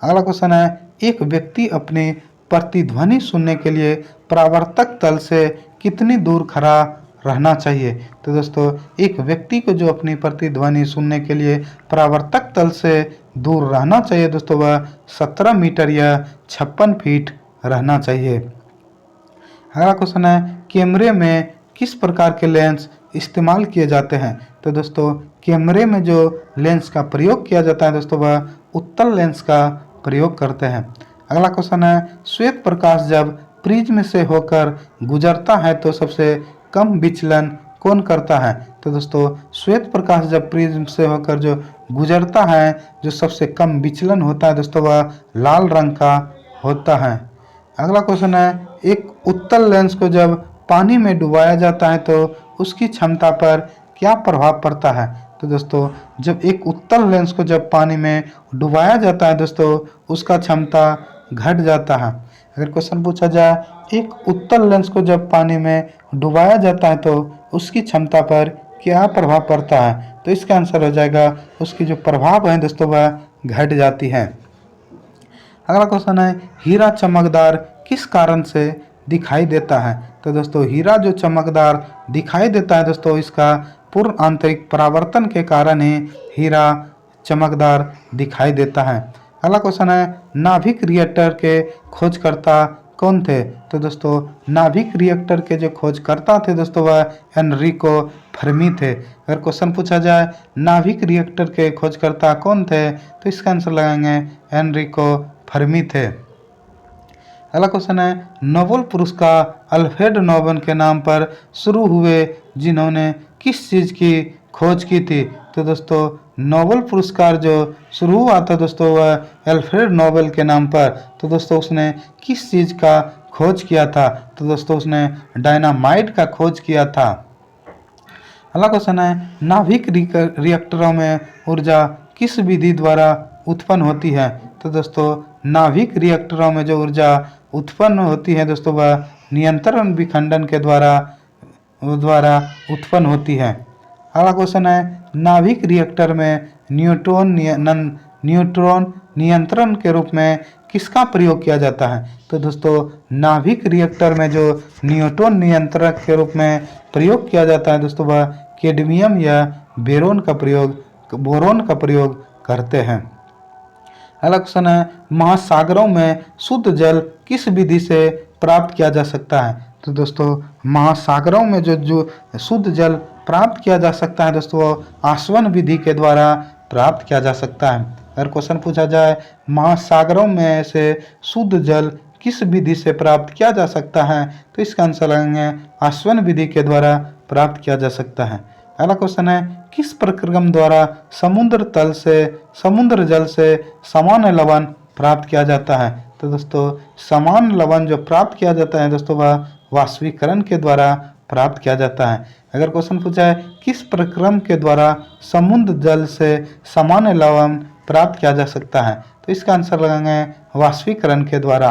अगला क्वेश्चन है एक व्यक्ति अपनी प्रतिध्वनि सुनने के लिए परावर्तक तल से कितनी दूर खड़ा रहना चाहिए, तो दोस्तों एक व्यक्ति को जो अपनी प्रतिध्वनि सुनने के लिए परावर्तक तल से दूर रहना चाहिए दोस्तों वह 17 मीटर या 56 फीट रहना चाहिए। अगला क्वेश्चन है कैमरे में किस प्रकार के लेंस इस्तेमाल किए जाते हैं, तो दोस्तों कैमरे में जो लेंस का प्रयोग किया जाता है दोस्तों वह उत्तल लेंस का प्रयोग करते हैं। अगला क्वेश्चन है श्वेत प्रकाश जब प्रिज्म से होकर गुजरता है तो सबसे कम विचलन कौन करता है, तो दोस्तों श्वेत प्रकाश जब प्रिज्म से होकर जो गुजरता है जो सबसे कम विचलन होता है दोस्तों वह लाल रंग का होता है। अगला क्वेश्चन है एक उत्तल लेंस को जब पानी में डुबाया जाता है तो उसकी क्षमता पर क्या प्रभाव पड़ता है? तो दोस्तों जब एक उत्तल लेंस को जब पानी में डुबाया जाता है दोस्तों, उसका क्षमता घट जाता है। अगर क्वेश्चन पूछा जाए एक उत्तल लेंस को जब पानी में डुबाया जाता है तो उसकी क्षमता पर क्या प्रभाव पड़ता है? तो इसका आंसर हो जाएगा उसकी जो प्रभाव है दोस्तों वह घट जाती है। अगला क्वेश्चन है हीरा चमकदार किस कारण से दिखाई देता है? तो दोस्तों हीरा जो चमकदार दिखाई देता है दोस्तों, इसका पूर्ण आंतरिक परावर्तन के कारण ही हीरा चमकदार दिखाई देता है। अगला क्वेश्चन है नाभिक रिएक्टर के खोजकर्ता कौन थे? तो दोस्तों नाभिक रिएक्टर के जो खोजकर्ता थे दोस्तों वह एनरिको फर्मी थे। अगर क्वेश्चन पूछा जाए नाभिक रिएक्टर के खोजकर्ता कौन थे, तो इसका आंसर लगाएंगे एनरिको फर्मी थे। अगला क्वेश्चन है नोबेल पुरस्कार अल्फ्रेड नोबेल के नाम पर शुरू हुए जिन्होंने किस चीज़ की खोज की थी? तो दोस्तों नोबेल पुरस्कार जो शुरू हुआ था दोस्तों वह अल्फ्रेड नोबेल के नाम पर। तो दोस्तों उसने किस चीज़ का खोज किया था? तो दोस्तों उसने डायनामाइट का खोज किया था। अगला क्वेश्चन है नाभिक रिएक्टरों में ऊर्जा किस विधि द्वारा उत्पन्न होती है? तो दोस्तों नाभिक रिएक्टरों में जो ऊर्जा उत्पन्न होती है दोस्तों वह नियंत्रण विखंडन के द्वारा उत्पन्न होती है। अगला क्वेश्चन है नाभिक रिएक्टर में न्यूट्रॉन नियंत्रण के रूप में किसका प्रयोग किया जाता है? तो दोस्तों नाभिक रिएक्टर में जो न्यूट्रॉन नियंत्रक के रूप में प्रयोग किया जाता है दोस्तों वह कैडमियम या बोरोन का प्रयोग करते हैं। अगला क्वेश्चन है महासागरों में शुद्ध जल किस विधि से प्राप्त किया जा सकता है? तो दोस्तों महासागरों में जो शुद्ध जल प्राप्त किया जा सकता है दोस्तों आसवन विधि के द्वारा प्राप्त किया जा सकता है। अगर क्वेश्चन पूछा जाए महासागरों में से शुद्ध जल किस विधि से प्राप्त किया जा सकता है, तो इसका आंसर लगाएंगे आसवन विधि के द्वारा प्राप्त किया जा सकता है। अगला क्वेश्चन है किस प्रक्रम द्वारा समुद्र जल से सामान्य लवण प्राप्त किया जाता है? तो दोस्तों सामान्य लवण जो प्राप्त किया जाता है दोस्तों वह वाष्पीकरण के द्वारा प्राप्त किया जाता है। अगर क्वेश्चन पूछा है किस प्रक्रम के द्वारा समुद्र जल से सामान्य लवण प्राप्त किया जा सकता है, तो इसका आंसर लगाएंगे वाष्पीकरण के द्वारा।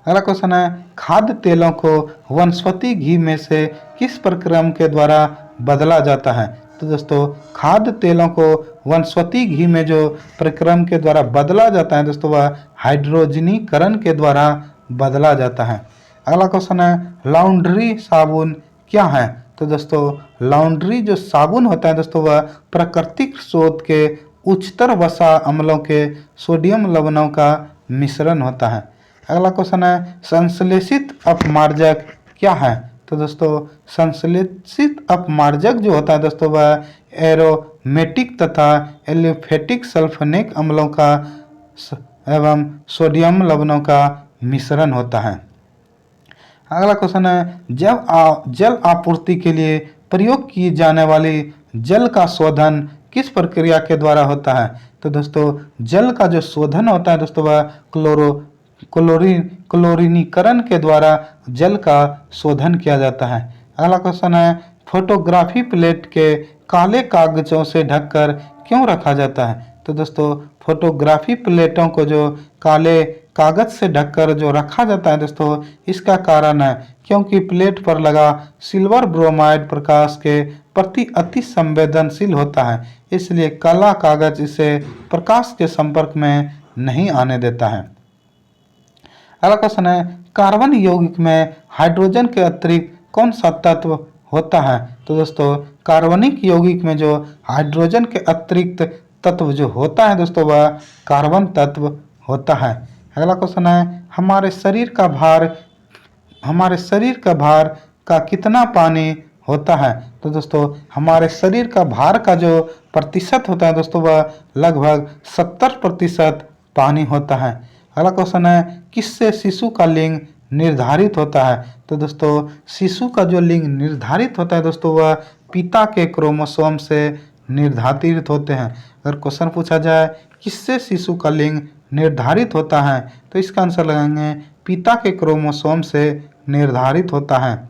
अगला क्वेश्चन है खाद्य तेलों को वनस्पति घी में से किस प्रक्रम के द्वारा बदला जाता है? तो दोस्तों खाद्य तेलों को वनस्पति घी में जो प्रक्रम के द्वारा बदला जाता है दोस्तों वह हाइड्रोजनीकरण के द्वारा बदला जाता है। अगला क्वेश्चन है लॉन्ड्री साबुन क्या है? तो दोस्तों लॉन्ड्री जो साबुन होता है दोस्तों वह प्राकृतिक स्रोत के उच्चतर वसा अम्लों के सोडियम लवणों का मिश्रण होता है। अगला क्वेश्चन है संश्लेषित अपमार्जक क्या है? तो दोस्तों संश्लेषित अपमार्जक जो होता है दोस्तों वह एरोमेटिक तथा एलिफेटिक सल्फोनिक अम्लों का एवं सोडियम लवणों का मिश्रण होता है। अगला क्वेश्चन है जल आपूर्ति के लिए प्रयोग की जाने वाली जल का शोधन किस प्रक्रिया के द्वारा होता है? तो दोस्तों जल का जो शोधन होता है दोस्तों वह क्लोरीनीकरण के द्वारा जल का शोधन किया जाता है। अगला क्वेश्चन है फोटोग्राफी प्लेट के काले कागजों से ढककर क्यों रखा जाता है? तो दोस्तों फोटोग्राफी प्लेटों को जो काले कागज से ढककर जो रखा जाता है दोस्तों, इसका कारण है क्योंकि प्लेट पर लगा सिल्वर ब्रोमाइड प्रकाश के प्रति अति संवेदनशील होता है, इसलिए काला कागज इसे प्रकाश के संपर्क में नहीं आने देता है। अगला क्वेश्चन है कार्बन यौगिक में हाइड्रोजन के अतिरिक्त कौन सा तत्व होता है? तो दोस्तों कार्बनिक यौगिक में जो हाइड्रोजन के अतिरिक्त तत्व जो होता है दोस्तों वह कार्बन तत्व होता है। अगला क्वेश्चन है हमारे शरीर का भार का कितना पानी होता है? तो दोस्तों हमारे शरीर का भार का जो प्रतिशत होता है दोस्तों वह लगभग 70% पानी होता है। अगला क्वेश्चन है किससे शिशु का लिंग निर्धारित होता है? तो दोस्तों शिशु का जो लिंग निर्धारित होता है दोस्तों वह पिता के क्रोमोसोम से निर्धारित होते हैं। अगर क्वेश्चन पूछा जाए किससे शिशु का लिंग निर्धारित होता है, तो इसका आंसर लगाएंगे पिता के क्रोमोसोम से निर्धारित होता है।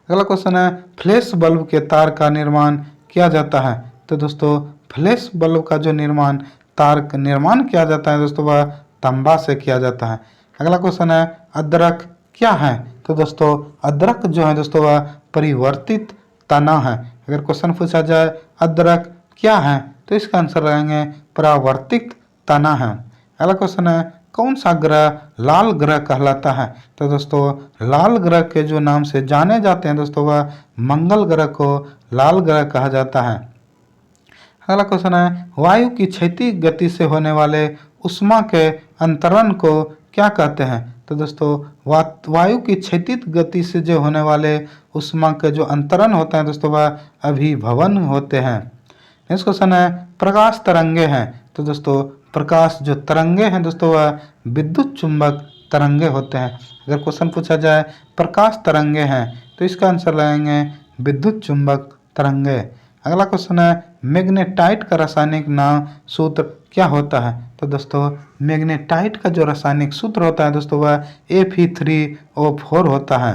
अगला क्वेश्चन है फ्लैश बल्ब के तार का निर्माण किया जाता है। तो दोस्तों फ्लैश बल्ब का जो निर्माण तार का निर्माण किया जाता है दोस्तों वह तांबा से किया जाता है। अगला क्वेश्चन है अदरक क्या है। तो दोस्तों अदरक जो है दोस्तों वह परिवर्तित तना है। अगर क्वेश्चन पूछा जाए अदरक क्या है तो इसका आंसर रहेंगे परावर्तित तना है। अगला क्वेश्चन है कौन सा ग्रह लाल ग्रह कहलाता है। तो दोस्तों लाल ग्रह के जो नाम से जाने जाते हैं दोस्तों वह मंगल ग्रह को लाल ग्रह कहा जाता है। अगला क्वेश्चन है वायु की क्षैतिज गति से होने वाले उष्मा के अंतरण को क्या कहते हैं। तो दोस्तों वायु की क्षैतिज गति से जो होने वाले उष्मा के जो अंतरण होते हैं दोस्तों वह अभिभवन होते हैं। नेक्स्ट क्वेश्चन है प्रकाश तरंगे हैं। तो दोस्तों प्रकाश जो तरंगे हैं दोस्तों वह विद्युत चुंबक तरंगे होते हैं। अगर क्वेश्चन पूछा जाए प्रकाश तरंगे हैं तो इसका आंसर लगाएंगे विद्युत चुंबक तरंगे। अगला क्वेश्चन है मैग्नेटाइट का रासायनिक नाम सूत्र क्या होता है। तो दोस्तों मैग्नेटाइट का जो रासायनिक सूत्र होता है दोस्तों वह Fe3O4 होता है।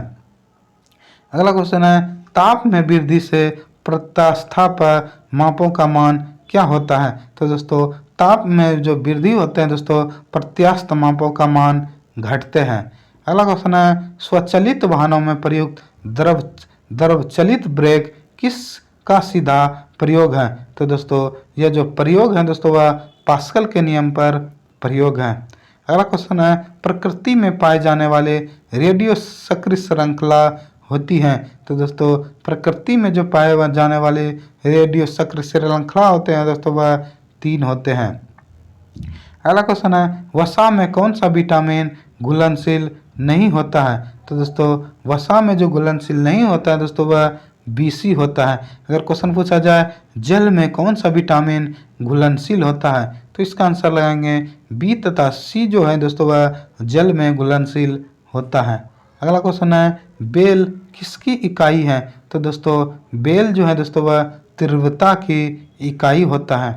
अगला क्वेश्चन है ताप में वृद्धि से प्रत्यास्था पर मापों का मान क्या होता है। तो दोस्तों ताप में जो वृद्धि होते हैं दोस्तों प्रत्यास्थ मापों का मान घटते हैं। अगला क्वेश्चन है स्वचालित वाहनों में प्रयुक्त द्रव चलित ब्रेक किस का सीधा प्रयोग है। तो दोस्तों यह जो प्रयोग है दोस्तों वह पास्कल के नियम पर प्रयोग है। अगला क्वेश्चन है प्रकृति में पाए जाने वाले रेडियो सक्रिय श्रृंखला होती हैं। तो दोस्तों प्रकृति में जो पाए जाने वाले रेडियो सक्रिय श्रृंखला होते हैं दोस्तों वह 3 होते हैं। अगला क्वेश्चन है वसा में कौन सा विटामिन घुलनशील नहीं होता है। तो दोस्तों वसा में जो घुलनशील नहीं होता है दोस्तों वह Bc होता है। अगर क्वेश्चन पूछा जाए जल में कौन सा विटामिन घुलनशील होता है तो इसका आंसर लगाएंगे B तथा C जो है दोस्तों वह जल में घुलनशील होता है। अगला क्वेश्चन है बेल किसकी इकाई है। तो दोस्तों बेल जो है दोस्तों वह तीव्रता की इकाई होता है।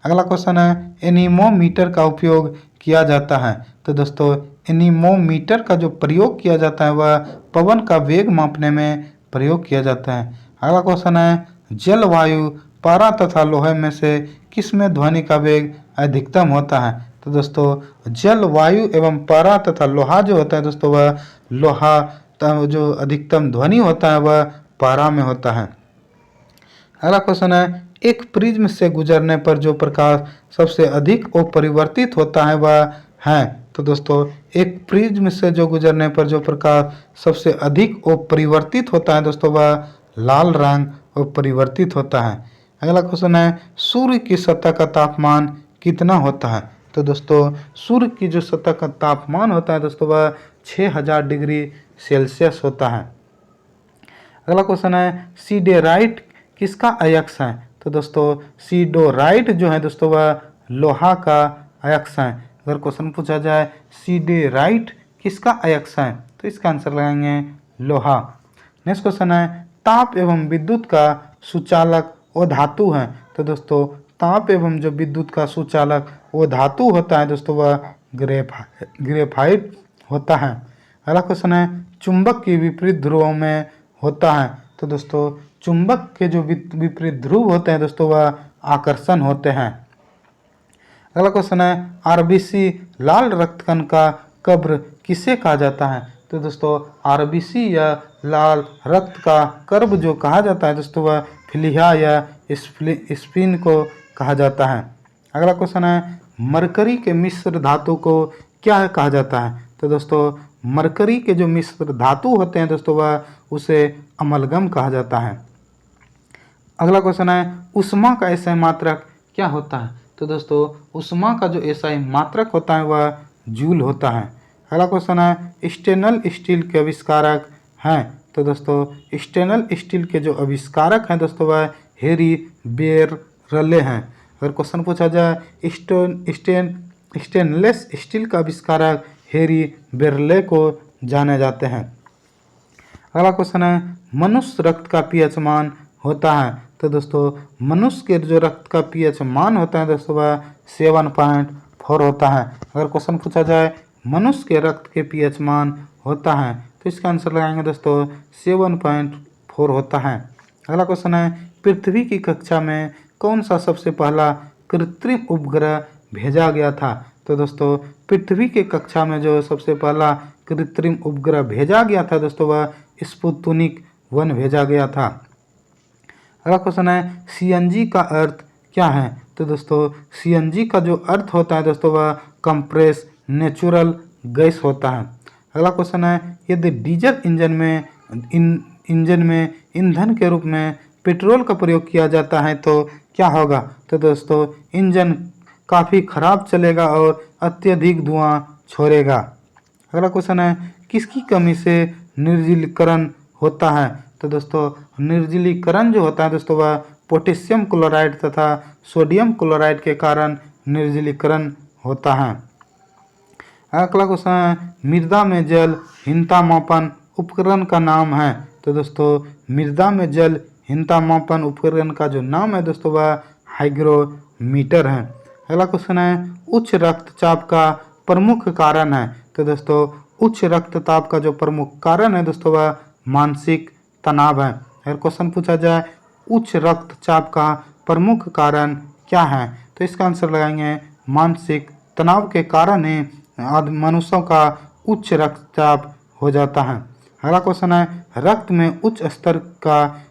अगला क्वेश्चन है एनीमोमीटर का उपयोग किया जाता है। तो दोस्तों एनीमोमीटर का जो प्रयोग किया जाता है वह पवन का वेग मापने में प्रयोग किया जाता है। अगला क्वेश्चन है जल वायु पारा तथा लोहे में से किस में ध्वनि का वेग अधिकतम होता है। तो दोस्तों जल वायु एवं पारा तथा लोहा जो होता है दोस्तों वह लोहा जो अधिकतम ध्वनि होता है वह पारा में होता है। अगला क्वेश्चन है एक प्रिज्म से गुजरने पर जो प्रकाश सबसे अधिक अपरिवर्तित होता है वह है। तो दोस्तों एक प्रिज्म से जो गुजरने पर जो प्रकाश सबसे अधिक अपरिवर्तित होता है दोस्तों वह लाल रंग अपरिवर्तित होता है। अगला क्वेश्चन है सूर्य की सतह का तापमान कितना होता है। तो दोस्तों सूर्य की जो सतह का तापमान होता है दोस्तों वह 6000 डिग्री सेल्सियस होता है। अगला क्वेश्चन है सीडेराइट किसका अयस्क है। तो दोस्तों सीडोराइट जो है दोस्तों वह लोहा का अयस्क है। अगर क्वेश्चन पूछा जाए सीडेराइट किसका अयस्क है तो इसका आंसर लगाएंगे लोहा। नेक्स्ट क्वेश्चन है ताप एवं विद्युत का सुचालक वो धातु है। तो दोस्तों ताप एवं जो विद्युत का सुचालक वो धातु होता है दोस्तों वह ग्रेफाइट होता है। अगला क्वेश्चन है चुंबक के विपरीत ध्रुवों में होता है। तो दोस्तों चुंबक के जो विपरीत ध्रुव होते हैं दोस्तों वह आकर्षण होते हैं। अगला क्वेश्चन है आरबीसी लाल रक्त कण का कब्र किसे कहा जाता है। तो दोस्तों आरबीसी या लाल रक्त का कर्ब जो कहा जाता है दोस्तों वह फिलिया या स्पिन को कहा जाता है। अगला क्वेश्चन है मरकरी के मिश्र धातु को क्या कहा जाता है। तो दोस्तों मरकरी के जो मिश्र धातु होते हैं दोस्तों वह उसे अमलगम कहा जाता है। अगला क्वेश्चन है उष्मा का एसआई मात्रक क्या होता है। तो दोस्तों उष्मा का जो एसआई मात्रक होता है वह जूल होता है। अगला क्वेश्चन है स्टेनल स्टील के आविष्कारक हैं। तो दोस्तों स्टेनल स्टील के जो आविष्कारक हैं दोस्तों वह हेरी बेरले हैं। अगर क्वेश्चन पूछा जाए स्टेनलेस स्टील का आविष्कारक हेरी बेरले को जाने जाते हैं। अगला क्वेश्चन है मनुष्य रक्त का पीएच मान होता है। तो दोस्तों मनुष्य के जो रक्त का पीएच मान होता है दोस्तों वह 7.4 होता है। अगर क्वेश्चन पूछा जाए मनुष्य के रक्त के पीएच मान होता है तो इसका आंसर लगाएंगे दोस्तों 7.4 4 होता है। अगला क्वेश्चन है, पृथ्वी की कक्षा में कौन सा सबसे पहला कृत्रिम उपग्रह भेजा गया था? तो दोस्तों पृथ्वी के कक्षा में जो सबसे पहला कृत्रिम उपग्रह भेजा गया था दोस्तों वह स्पुतनिक 1 भेजा गया था। अगला क्वेश्चन है, सीएनजी का अर्थ क्या है? तो दोस्तों सीएनजी का जो अर्थ होता है दोस्तों वह कंप्रेस नेचुरल गैस होता है। अगला क्वेश्चन है, यदि डीजल इंजन में ईंधन के रूप में पेट्रोल का प्रयोग किया जाता है तो क्या होगा? तो दोस्तों इंजन काफ़ी खराब चलेगा और अत्यधिक धुआं छोड़ेगा। अगला क्वेश्चन है, किसकी कमी से निर्जलीकरण होता है? तो दोस्तों निर्जलीकरण जो होता है दोस्तों वह पोटेशियम क्लोराइड तथा सोडियम क्लोराइड के कारण निर्जलीकरण होता है। अगला क्वेश्चन है, मृदा में जल हीनता मापन उपकरण का नाम है? तो दोस्तों मृदा में जल हीनता मापन उपकरण का जो नाम है दोस्तों वह हाइग्रोमीटर है। अगला क्वेश्चन है, उच्च रक्तचाप का प्रमुख कारण है? तो दोस्तों उच्च रक्तचाप का जो प्रमुख कारण है दोस्तों वह मानसिक तनाव है। अगर क्वेश्चन पूछा जाए उच्च रक्तचाप का प्रमुख कारण क्या है? तो इसका आंसर लगाएंगे मानसिक तनाव के कारण ही मनुष्यों का उच्च रक्तचाप हो जाता है। अगला क्वेश्चन है, रक्त में उच्च स्तर का